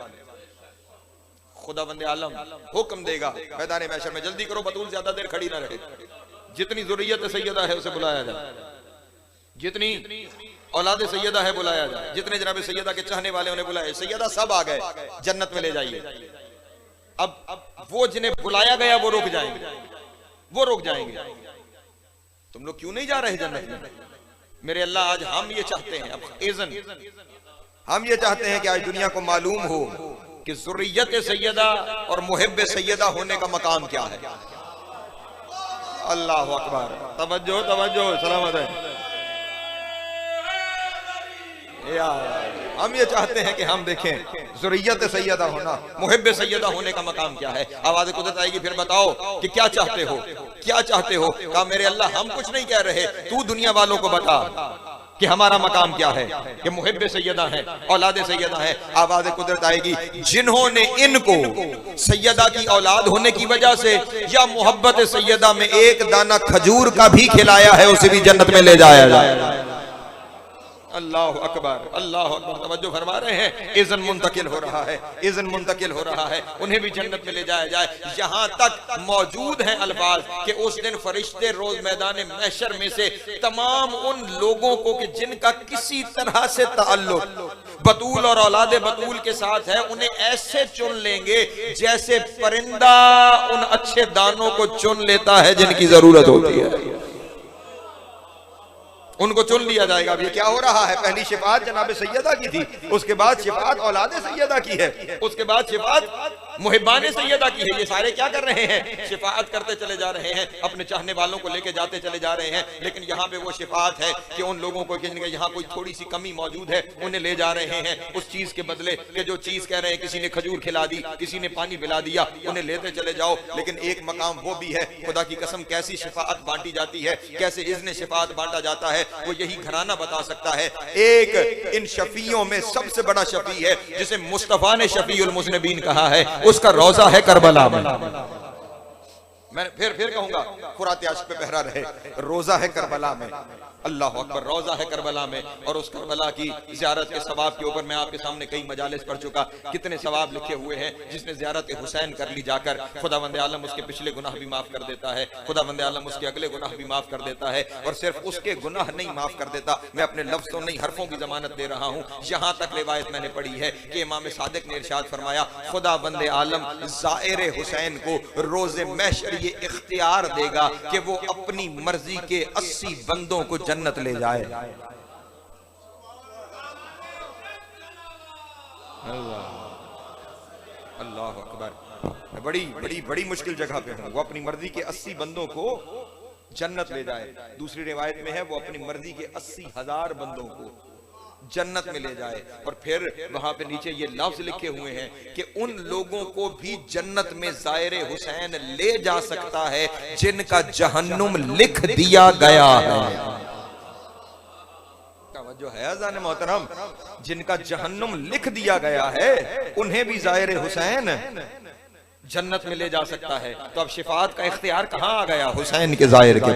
खुदावंद आलम हुक्म देगा मैदान महशर में, जल्दी करो बतूल ज्यादा देर खड़ी ना रहे, जितनी ज़ुर्रियत सैयदा है उसे बुलाया जाए, जितनी औलाद सैयदा है बुलाया जाए, जितने जनाब सैयदा के चाहने वाले उन्हें बुलाए। सैयदा सब आ गए, जन्नत में ले जाइए। अब वो जिन्हें बुलाया गया वो रुक जाएंगे, वो रुक जाएंगे। तुम लोग क्यों नहीं जा रहे जन्नत में? मेरे अल्लाह आज हम ये चाहते हैं, अब इज़्न हम ये चाहते हैं कि आज दुनिया को मालूम हो कि ज़ुर्रियत सैयदा और मुहिब्ब सैयदा होने का मकाम क्या है। अल्लाह अकबर, तवज्जो तवज्जो, सलामत है। हम ये चाहते हैं कि हम देखें ज़ुर्रियत सैयदा होना, मुहिब्ब सैयदा होने का मकाम क्या है। आवाज़ कुदरत आएगी, फिर बताओ कि क्या चाहते हो, क्या चाहते हो। कहा मेरे अल्लाह हम कुछ नहीं कह रहे, तू दुनिया वालों को बता कि हमारा मकाम क्या है, कि मुहिब्ब सैयदा है, औलाद सैयदा है। आवाज़ कुदरत आएगी, जिन्होंने इनको सैयदा की औलाद होने की वजह से या मोहब्बत सैयदा में एक दाना खजूर का भी खिलाया है, उसे भी जन्नत में ले जाया जाए। अल्लाह अकबर, अल्लाह अकबर। तवज्जो फरमा रहे हैं, इज़्न मुंतकिल हो रहा है, इज़्न मुंतकिल हो रहा है, उन्हें भी जन्नत में ले जाया जाए। यहाँ तक मौजूद हैं अल्फाज कि उस दिन फरिश्ते रोज मैदान महशर में से तमाम उन लोगों को कि जिनका किसी तरह से ताल्लुक बतूल और औलाद बतूल के साथ है, उन्हें ऐसे चुन लेंगे जैसे परिंदा उन अच्छे दानों को चुन लेता है जिनकी जरूरत होती है। उनको चुन लिया जाएगा। अब ये क्या हो रहा है? पहली शिफात जनाब सैयदा की थी, उसके बाद शिफात औलाद सैयदा की है, उसके बाद शिफात मुहिब्बान सैयदा की है। ये सारे क्या कर रहे हैं? शिफात करते चले जा रहे हैं, अपने चाहने वालों को लेके जाते चले जा रहे हैं। लेकिन यहाँ पे वो शिफात है कि उन लोगों को यहाँ कोई थोड़ी सी कमी मौजूद है, उन्हें ले जा रहे हैं उस चीज के बदले कि जो चीज कह रहे हैं, किसी ने खजूर खिला दी, किसी ने पानी पिला दिया, उन्हें लेते चले जाओ। लेकिन एक मकाम वो भी है, खुदा की कसम कैसी शिफात बांटी जाती है, कैसे इज़्न शिफात बांटा जाता है, वो यही घराना बता सकता है। एक इन शफियों में सबसे बड़ा शफी है जिसे मुस्तफा ने शफीउल मुज़निबीन कहा है, उसका रोजा है करबला में। मैं फिर कहूंगा, फुरात आशिक पे पहरा रहे, रोजा है करबला में। अल्लाह अकबर। रोजा है करबला में, और उस करबला की ज़ियारत के सवाब के ऊपर मैं आपके सामने कई मजालिस पढ़ चुका। कितने सवाब लिखे हुए हैं। जिसने ज़ियारत हुसैन कर ली जाकर, खुदावंद आलम उसके पिछले गुनाह भी माफ कर देता है, खुदावंद आलम उसके अगले गुनाह भी माफ कर देता है। और सिर्फ उसके गुनाह नहीं माफ कर देता, मैं अपने लफ्ज़ों नहीं हरफों की जमानत दे रहा हूँ। यहाँ तक रिवायत मैंने पढ़ी है कि इमाम सादिक ने इरशाद फरमाया, खुदावंद आलम ज़ाहिर हुसैन को रोज़े महशर ये इख्तियार देगा कि वो अपनी मर्जी के 80 बंदों को जन्नत ले जाए। अल्लाह अकबर। बड़ी बड़ी बड़ी मुश्किल जगह पे हूं, वो अपनी मर्जी के 80 बंदों को जन्नत ले जाए। दूसरी रिवायत में है वो अपनी मर्जी के 80,000 बंदों को जन्नत में ले जाए। और फिर वहां पे नीचे ये लफ्ज लिखे हुए हैं कि उन लोगों को भी जन्नत में ज़ाहिर हुसैन ले जा सकता है जिनका जहन्नुम लिख दिया गया है। जो है अज़ान मोहतरम, जिनका जहन्नुम लिख दिया गया है उन्हें भी ज़ाहिर हुसैन जन्नत में ले जा सकता है। तो अब शिफात का इख्तियार कहाँ आ गया? हुसैन के ज़ाहिर के।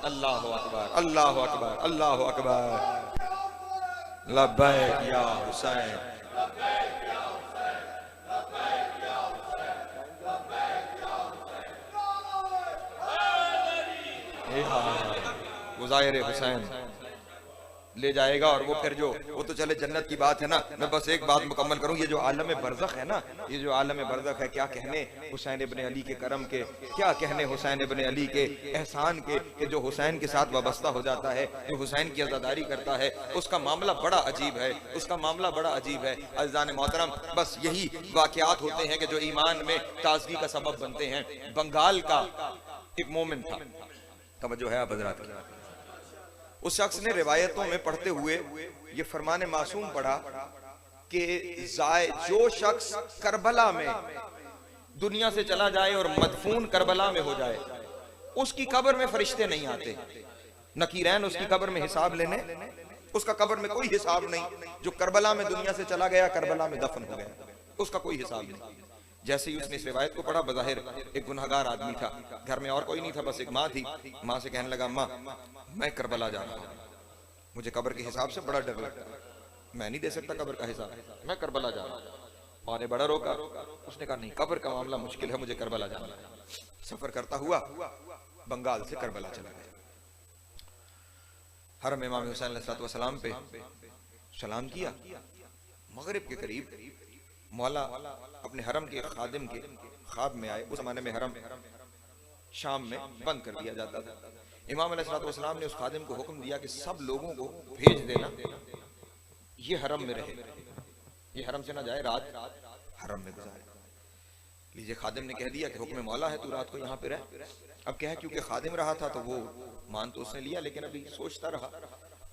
अल्लाह अकबर, अल्लाह अकबर, अल्लाह अकबर। लब्बैक या हुसैन। वो ज़ाहिर हुसैन ले जाएगा। और वो फिर जो वो तो चले जन्नत की बात है ना, मैं बस एक बात मुकम्मल करूं। ये जो आलम बरज़ख है ना, ये जो आलम बरज़ख है, क्या कहने हुसैन इब्न अली के करम के, क्या कहने हुसैन इब्न अली के एहसान के, कि जो हुसैन के साथ वाबस्ता हो जाता है, जो हुसैन की अज़ादारी करता है, उसका मामला बड़ा अजीब है, उसका मामला बड़ा अजीब है। अज़ान मोहतरम, बस यही वाक़यात होते हैं कि जो ईमान में ताज़गी का सबब बनते हैं। बंगाल का एक मोमिन था, तवज्जो है आप हज़रात, उस शख्स ने रिवायतों में पढ़ते हुए ये फरमाने मासूम पढ़ा कि जो शख्स करबला में दुनिया से चला जाए और मदफून करबला में हो जाए, उसकी कब्र में फरिश्ते नहीं आते। नकीरैन उसकी कब्र में हिसाब लेने, उसका कब्र में कोई हिसाब नहीं। जो करबला में दुनिया से चला गया, करबला में दफन हो गया, उसका कोई हिसाब नहीं। जैसे ही उसने इस रिवायत को पढ़ा, बज़ाहिर एक गुनहगार आदमी था, घर में और कोई नहीं था, बस एक माँ थी। माँ से कहने लगा, माँ मैं करबला जा रहा हूँ, मुझे कब्र के हिसाब से बड़ा डर लगता है, मैं नहीं दे सकता कब्र का हिसाब, मैं करबला जा रहा हूँ। माँ ने बड़ा रोका, उसने कहा नहीं, कब्र का मामला मुश्किल है, मुझे करबला जाना है। सफर करता हुआ बंगाल से करबला चला गया। हरम इमाम हुसैन अलैहिस्सलाम पे सलाम किया। मगरिब के करीब मौला अपने हरम के खादिम के ख्वाब में आए। उस जमाने में हरम शाम में बंद कर दिया जाता था। इमाम अलैहिस्सलाम ने उस खादिम को हुक्म दिया कि सब लोगों को भेज देना, ये हरम में रहे, ये हरम से ना जाए, रात हरम में गुजारे। लीजिए, खादिम ने कह दिया कि हुक्म मौला है, तू रात को यहाँ पे रह। अब क्या है, क्योंकि खादिम रहा था तो वो मान तो उसने लिया, लेकिन अभी सोचता रहा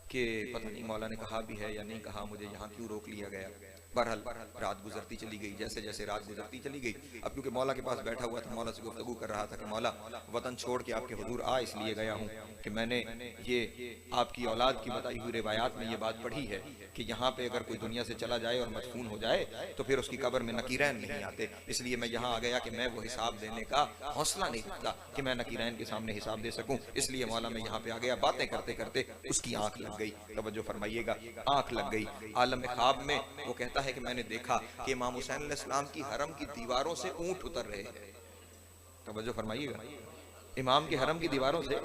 कि पता नहीं मौला ने कहा भी है या नहीं कहा, मुझे यहाँ क्यों रोक लिया गया। बहरहाल रात गुजरती चली गई। जैसे जैसे रात गुजरती चली गई, अब क्योंकि मौला के पास बैठा हुआ था, मौला से गुफ्तगू कर रहा था कि मौला, वतन छोड़ के आपके हुजूर आ इसलिए गया हूँ कि मैंने ये आपकी औलाद की बताई हुई रिवायात में ये बात पढ़ी है कि यहाँ पे अगर कोई दुनिया से चला जाए और मदफून हो जाए तो फिर उसकी कब्र में नकीरैन नहीं आते। इसलिए मैं यहाँ आ गया कि मैं वो हिसाब देने का हौसला नहीं रखता कि मैं नकीरैन के सामने हिसाब दे सकूँ। इसलिए मौला मैं यहाँ पे आ गया। बातें करते करते उसकी आंख लग गई। तवज्जो फरमाइएगा, आंख लग गई। आलम ख्वाब में वो कहता है कि मैंने देखा कि इमाम हुसैन अलैहिस्सलाम की हरम की दीवारों से ऊंट उतर रहे हैं। तवज्जो फरमाइएगा, इमाम के हरम की दीवारों से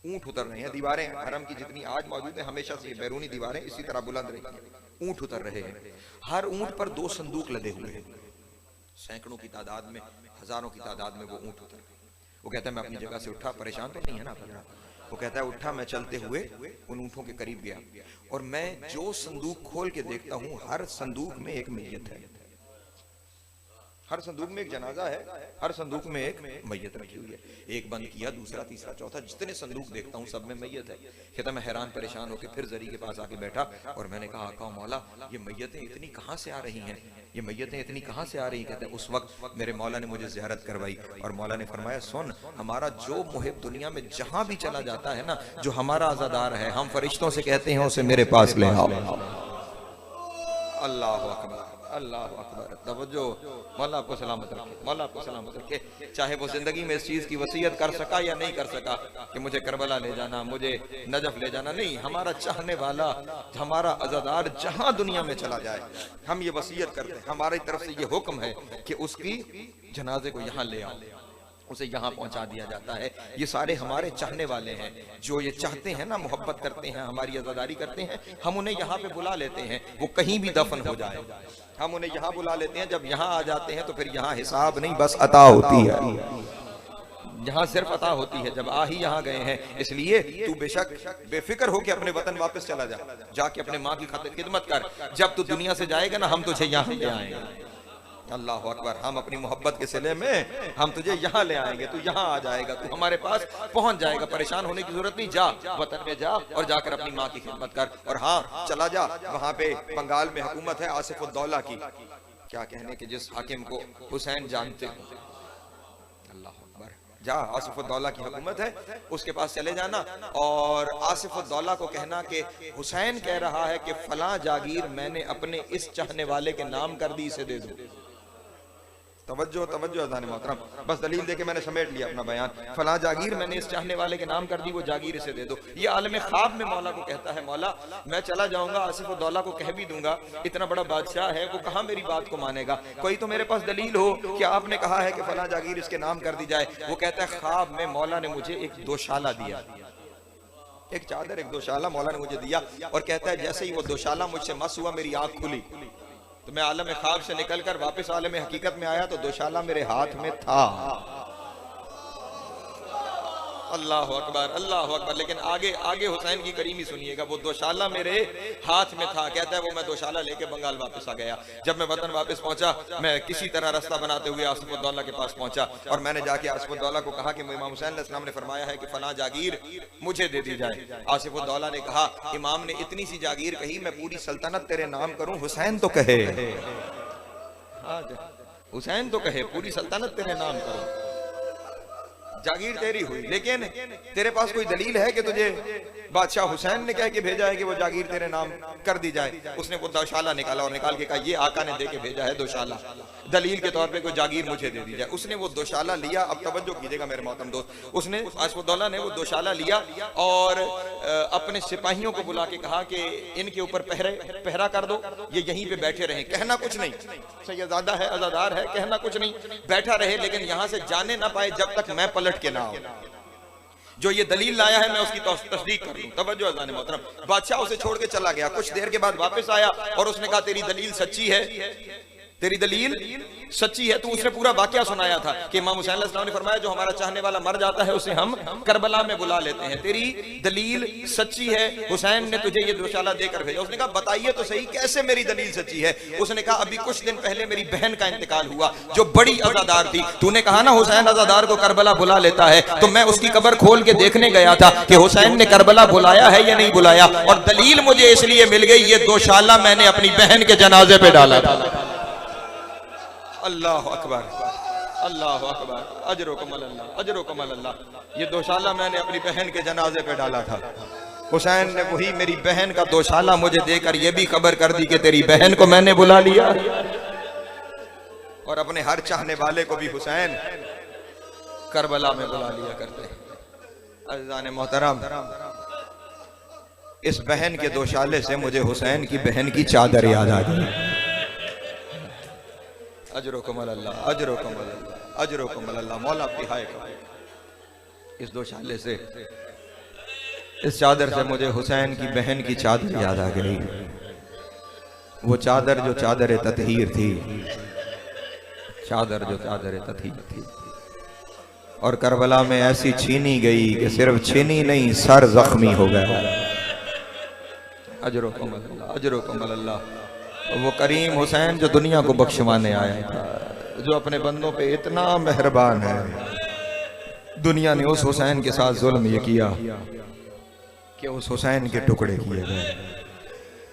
ऊंट उतर रहे हैं। दीवारें हरम की जितनी आज मौजूद है, हमेशा से बैरूनी दीवारें इसी तरह बुलंद रही हैं। ऊंट उतर रहे हैं। हर ऊंट पर 2 संदूक लदे हुए हैं। सैकड़ों की तादाद में, हजारों की तादाद में वो ऊंट उतर। वो कहता है मैं अपनी जगह से उठा, परेशान तो नहीं है ना। वो कहता है उठा, मैं चलते हुए उन ऊंटों के करीब गया और मैं जो संदूक खोल के देखता हूं, हर संदूक में एक मैयत है, हर संदूक में एक जनाजा है, हर संदूक में एक मैयत रखी हुई है। एक बंद किया, दूसरा, तीसरा, चौथा, जितने संदूक देखता हूँ सब में मैयत है। कहता मैं हैरान परेशान होकर फिर जरी के पास आके बैठा और मैंने कहा आका मौला, ये मैयतें इतनी कहाँ से आ रही हैं, ये मैयतें इतनी कहाँ से आ रही। कहते हैं उस वक्त मेरे मौला ने मुझे ज़ियारत करवाई और मौला ने फरमाया सुन, हमारा जो मुहिब दुनिया में जहाँ भी चला जाता है ना, जो हमारा आज़ादार है, हम फरिश्तों से कहते हैं उसे मेरे पास ले आओ। अल्लाह अकबर, अल्लाह अकबर। तवज्जो, मौला आपको सलामत रखे, मौला आपको सलामत रखे। चाहे वो जिंदगी में इस चीज की वसीयत कर सका या नहीं कर सका कि मुझे करबला ले जाना, मुझे नजफ ले जाना, नहीं, हमारा चाहने वाला, हमारा अज़ादार जहां दुनिया में चला जाए, हम ये वसीयत करते हैं, हमारी तरफ से ये हुक्म है कि उसकी जनाजे को यहाँ ले आओ, उसे यहाँ पहुंचा दिया जाता है। ये सारे हमारे चाहने वाले हैं, जो ये चाहते हैं ना, मोहब्बत करते हैं, हमारी अज़ादारी करते हैं, हम उन्हें यहाँ पे बुला लेते हैं, वो कहीं भी दफन हो जाए, हम उन्हें यहाँ बुला लेते हैं। जब यहाँ आ जाते हैं तो फिर यहाँ हिसाब नहीं, बस अता होती है, यहाँ सिर्फ अता होती है, जब आ ही यहाँ गए हैं। इसलिए तू बेशक बेफिक्र हो के अपने वतन वापस चला जा, जाके अपने माँ की खिदमत कर। जब तू दुनिया से जाएगा ना, हम तुझे यहाँ ले आएंगे। अल्लाह अकबर, हम अपनी मोहब्बत के सिले में हम तुझे यहाँ ले आएंगे, तू यहाँ आ जाएगा, तू हमारे पास पहुंच जाएगा। परेशान होने की जरूरत नहीं, जा वतन में जा और जाकर अपनी माँ की खिदमत कर। और हाँ, चला जा, वहां पे बंगाल में हुकूमत है आसिफ उद्दौला की, क्या कहने कि जिस हाकिम को हुसैन जानते हो, अल्लाह अकबर, जा, आसिफ उद्दौला की हुकूमत है, उसके पास चले जाना और आसिफ उद्दौला को कहना कि हुसैन कह रहा है कि फलां जागीर मैंने अपने इस चाहने वाले के नाम कर दी, इसे दे दो। तवज्जो तवज्जो अज़ान मोहतरम, बस दलील देके मैंने समेट लिया अपना बयान। फलां जागीर मैंने इस चाहने वाले के नाम कर दी, वो जागीर इसे दे दो। ये आलम ख्वाब में मौला को कहता है, मौला मैं चला जाऊंगा, आसिफ उद्दौला को कह भी दूंगा, इतना बड़ा बादशाह है, वो कहाँ मेरी बात को मानेगा, कोई तो मेरे पास दलील हो कि आपने कहा है कि फलां जागीर इसके नाम कर दी जाए। वो कहता है, ख्वाब में मौला ने मुझे एक दोशाला दिया, एक चादर, एक दोशाला मौला ने मुझे दिया, और कहता है जैसे ही वो दोशाला मुझसे मस हुआ, मेरी आंख खुली, तो मैं आलम ख्वाब से निकलकर वापस आलम हकीकत में आया, तो दोशाला मेरे हाथ में था। अल्लाह अकबर, अल्लाह अकबर। लेकिन आगे आगे हुसैन की करीमी सुनिएगा, वो दोशाला मेरे हाथ में था, कहता है वो मैं दोशाला लेके बंगाल वापस आ गया। जब मैं वतन वापस पहुंचा, मैं किसी तरह रास्ता बनाते हुए आसिफ उद्दौला के पास पहुंचा, और मैंने जाके आसिफ उद्दौला को कहा कि इमाम हुसैन अलैहिस्सलाम ने फरमाया है कि फलां जागीर मुझे दे दी जाए। आसिफ उद्दौला ने कहा, इमाम ने इतनी सी जागीर कही, मैं पूरी सल्तनत तेरे नाम करूं, हुसैन तो कहे, हुसैन तो कहे, पूरी सल्तनत तेरे नाम करूं, जागीर तेरी हुई, लेकिन तेरे पास कोई दलील है कि तुझे बादशाह हुसैन ने कह के भेजा है कि वो जागीर तेरे नाम कर दी जाए? उसने वो दोशाला निकाला और निकाल के कहा, ये आका ने दे के भेजा है दोशाला, दलील के तौर पे कोई जागीर मुझे दे दी जाए। उसने वो दोशाला लिया, अब तवज्जो कीजिएगा मेरे मोहतरम दोस्त, उसने आसिफ उद्दौला ने वो दोशाला लिया और अपने सिपाहियों को बुला के कहा कि इनके ऊपर पहरा कर दो, ये यहीं पे बैठे रहें, कहना कुछ नहीं, सैयदादा है, अज़ादार है, कहना कुछ नहीं, बैठा रहे, लेकिन यहाँ से जाने ना पाए जब तक मैं पलट के ना आऊं, जो ये दलील लाया है मैं उसकी तस्दीक कर दूं। तवज्जो अज़ान मोहतरम, बादशाह उसे छोड़ के चला गया, कुछ देर के बाद वापस आया और उसने कहा, तेरी दलील सच्ची है, तेरी दलील सच्ची है। तो उसने पूरा वाकया सुनाया था कि इमाम हुसैन अलैहिस्सलाम ने फरमाया, जो हमारा चाहने वाला मर जाता है उसे हम करबला में बुला लेते हैं, तेरी दलील सच्ची है, हुसैन ने तुझे ये दोशाला देकर भेजा। उसने कहा, बताइए तो सही कैसे मेरी दलील सच्ची है? उसने कहा, अभी कुछ दिन पहले मेरी बहन का इंतकाल हुआ, जो बड़ी अज़ादार थी, तूने कहा ना हुसैन अज़ादार को करबला बुला लेता है, तो मैं उसकी कब्र खोल के देखने गया था कि हुसैन ने करबला बुलाया है या नहीं बुलाया, और दलील मुझे इसलिए मिल गई, ये दोशाला मैंने अपनी बहन के जनाजे पे डाला था। अल्लाह अकबर, अल्लाह अकबर, अजरो कमल अल्लाह, अजरो कमल अल्लाह। ये दोशाला मैंने अपनी बहन के जनाजे पे डाला था, हुसैन ने वही मेरी बहन का दोशाला मुझे देकर ये भी खबर कर दी कि तेरी बहन को मैंने बुला लिया। और अपने हर चाहने वाले को भी हुसैन करबला में बुला लिया करते हैं। अज़ान मोहतरम, इस बहन के दोशाले से मुझे हुसैन की बहन की चादर याद आ गई। अजरो कमल अल्लाह, अजरो कमल अल्लाह, अजरो कमल अल्लाह। मौला आपकी हाय का, इस दोशाले से, इस चादर से मुझे हुसैन की बहन की चादर याद आ गई, वो चादर जो चादर ततहीर थी, चादर जो चादर ततहीर थी, और करबला में ऐसी छीनी गई कि सिर्फ छीनी नहीं, सर जख्मी हो गया। अजरो कमल अल्लाह, अजरो कमल अल्लाह। वो करीम हुसैन जो दुनिया को बख्शवाने आया था, जो अपने बंदों पे इतना मेहरबान है, दुनिया ने उस हुसैन के साथ जुल्म ये किया कि उस हुसैन के टुकड़े किए गए,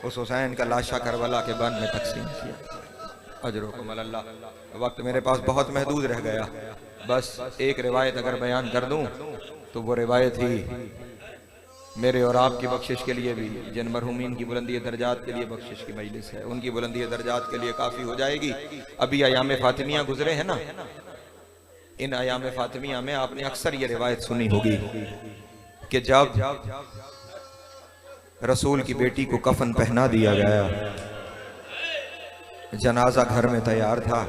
उस हुसैन का लाशा करबला के बन में तकसीम किया। अजरो कमल अल्लाह। वक्त मेरे पास बहुत महदूद रह गया, बस एक रिवायत अगर बयान कर दूं तो वो रिवायत ही मेरे और आपकी बख्शिश के लिए भी, जिन मरहूमीन की बुलंदी दर्जात के लिए बख्शिश की मजलिस है, उनकी बुलंदी दर्जात के लिए काफ़ी हो जाएगी। अभी अयाम फातिमिया गुजरे हैं ना, इन अयाम फातिमिया में आपने अक्सर ये रिवायत सुनी होगी कि जब रसूल की बेटी को कफन पहना दिया गया, जनाजा घर में तैयार था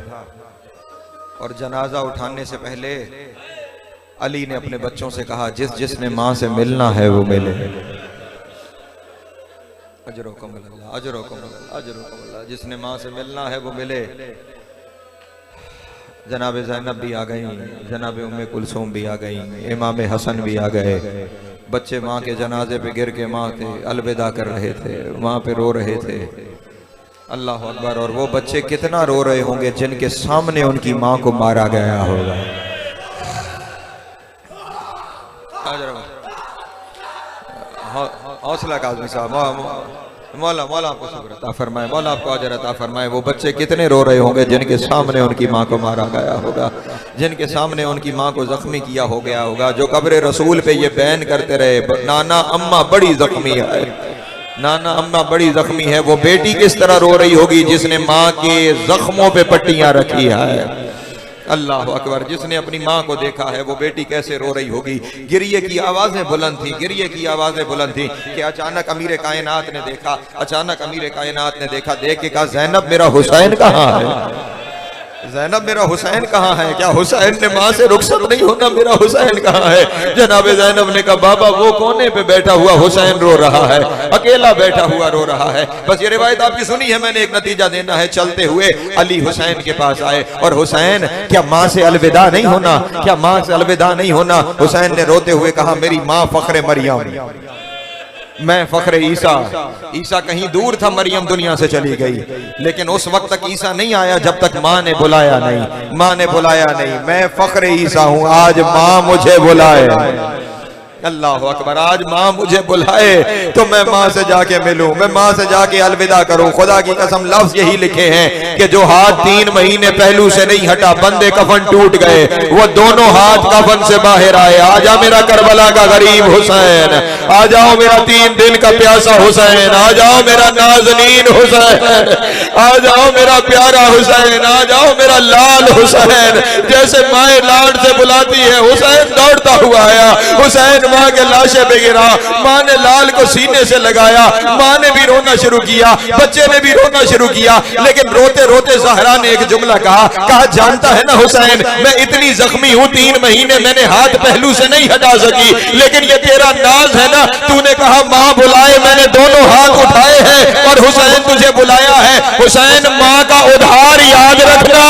और जनाजा उठाने से पहले अली ने अपने बच्चों से कहा, जिसने माँ से मिलना है वो मिले। अजरुकुम अल्लाह, अजरुकुम अल्लाह, अजरुकुम अल्लाह। जिसने माँ से मिलना है वो मिले। जनाब ज़ैनब भी आ गई, जनाब उम्मे कुलसूम भी आ गई, इमाम हसन भी आ गए। बच्चे माँ के जनाजे पे गिर के माँ के अलविदा कर रहे थे, माँ पे रो रहे थे। अल्लाह अकबर। और वो बच्चे कितना रो रहे होंगे जिनके सामने उनकी माँ को मारा गया होगा। हौसला काज़मी साहब, मौला आपको शुक्र अता फरमाए, मौला आपको अजर अता फरमाए। वो बच्चे कितने रो रहे होंगे जिनके सामने उनकी माँ को मारा गया होगा, जिनके सामने उनकी माँ को जख्मी किया हो गया होगा, जो कब्र रसूल पे ये बयान करते रहे, नाना अम्मा बड़ी जख्मी है, नाना अम्मा बड़ी जख्मी है। वो बेटी किस तरह रो रही होगी जिसने माँ के जख्मों पे पट्टियां रखी है। अल्लाह अकबर। जिसने अपनी माँ को देखा है वो बेटी कैसे रो रही होगी। गिरिये की आवाजें बुलंद थी, गिरिये की आवाजें बुलंद थी कि अचानक अमीर कायनात ने देखा, अचानक अमीर कायनात ने देखा, देख के कहा, ज़ैनब मेरा हुसैन कहाँ है, ज़ैनब मेरा हुसैन कहाँ है। क्या हुसैन ने माँ से रुखसत नहीं होना, मेरा हुसैन कहाँ है। जनाब ज़ैनब ने कहा, बाबा वो कोने पे बैठा हुआ हुसैन रो रहा है, अकेला बैठा हुआ रो रहा है। बस ये रिवायत आपकी सुनी है, मैंने एक नतीजा देना है। चलते हुए अली हुसैन के पास आए और हुसैन क्या माँ से अलविदा नहीं होना, क्या माँ से अलविदा नहीं होना। हुसैन ने रोते हुए कहा, मेरी माँ फख्र मरियम, मैं फख्र ईसा। ईसा कहीं दूर था, मरियम दुनिया से चली गई, लेकिन उस वक्त तक ईसा नहीं आया जब तक माँ ने बुलाया नहीं, माँ ने बुलाया नहीं। मैं फख्र ईसा हूँ, आज माँ मुझे बुलाए। अल्लाह अकबर। आज माँ मुझे बुलाए तो मैं माँ से जाके मिलूं, मैं माँ से जाके अलविदा करूं। खुदा की कसम लफ्ज यही लिखे हैं कि जो हाथ 3 महीने पहलू से नहीं हटा, बंदे कफन टूट गए, वो दोनों हाथ कफन से बाहर आए। आजा मेरा करबला का गरीब हुसैन, आ जाओ मेरा 3 दिन का प्यासा हुसैन, आ जाओ मेरा नाज़नीन हुसैन, आ जाओ मेरा प्यारा हुसैन, आ जाओ मेरा लाल हुसैन। जैसे माए लाड से बुलाती है, हुसैन दौड़ता हुआ आया। हुसैन माँ के लाशे पे गिरा, माँ ने लाल को सीने से लगाया, माँ ने भी रोना शुरू किया, बच्चे ने भी रोना शुरू किया। लेकिन रोते रोते ज़हरा ने एक जुमला कहा, जानता है ना हुसैन, मैं इतनी जख्मी हूँ, 3 महीने मैंने हाथ पहलू से नहीं हटा सकी, लेकिन ये तेरा नाज है ना, तूने कहा माँ बुलाए, मैंने दोनों हाथ उठाए हैं और हुसैन तुझे बुलाया है। हुसैन माँ का उधार याद रखना,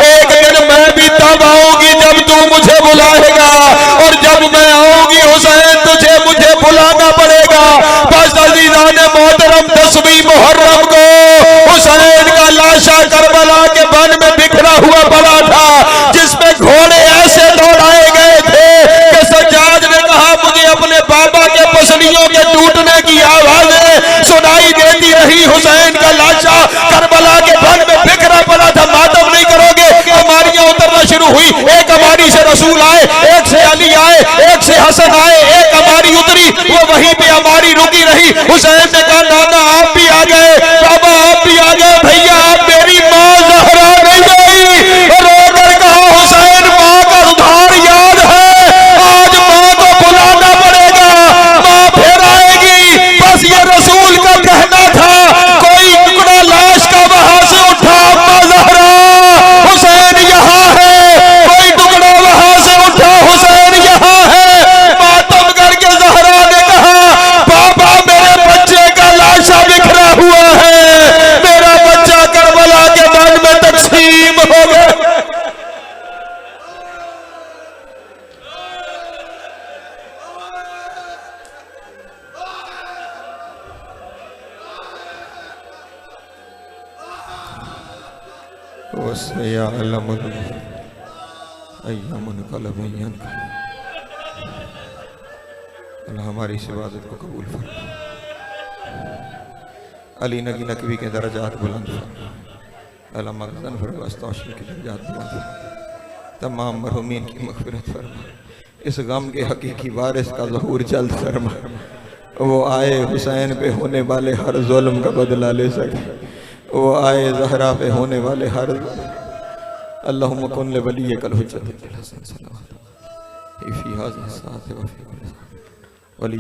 एक दिन मैं भी तब आऊंगी जब तू मुझे बुलाएगा, और जब मैं आऊंगी हुसैन तुझे मुझे बुलाना पड़ेगा। बस अज़ीज़ान मोहतरम 10वीं मुहर्रम को हुसैन का लाशा करबला के वन में बिखरा हुआ पड़ा था, जिसमें घोड़े ऐसे दौड़ाए गए थे कि सज्जाद ने कहा, मुझे अपने बाबा के पसलियों के टूटने की आवाजें सुनाई देती रही। हुसैन का लाशा करबला के वन में बिखरा पड़ा था। मातम नहीं करोगे, अमारियां उतरना शुरू हुई। एक अमारी से रसूल आए, एक से अली आए, एक से हसन आए, एक अमारी उतरी, वो वहीं पे अमारी रुकी रही। हुसैन ने कहा, नाना आप भी आ गए, बाबा आप भी आ गए, भैया आप मेरी माँ ज़हरा नहीं गई। रोकर कहा, हुसैन माँ का उधार याद है, आज माँ को बुलाना पड़ेगा, माँ फिर आएगी। बस ये रसूल का कहना था, कोई टुकड़ा लाश का वहां से उठा, अम्मा ज़हरा हुसैन यहाँ है, कोई टुकड़ा वहां से उठा, हुसैन यहाँ है। मातम करके ज़हरा ने कहा, बाबा मेरे बच्चे का लाशा बिखरा हुआ है, मेरा बच्चा करबला के वन में तकसीम हो गया। अल्लाह हमारी इस इबादत को कबूल फरमा। अली नगी नकवी के दर्जात बुलंद फरमा। अल्लाह मग़फ़िरत फरमा, अस्तग़फ़िर के दर्जात बुलंद फरमा। तमाम मरहूमीन की मग़फ़िरत फरमा। इस गम के हकीकी वारिस का ज़हूर जल्द फरमा। वो आए हुसैन पे होने वाले हर जुल्म का बदला ले सके, वो आए ज़हरा पे होने वाले हर अल्लाहुम्मा कुन वली कल हुज्जत वली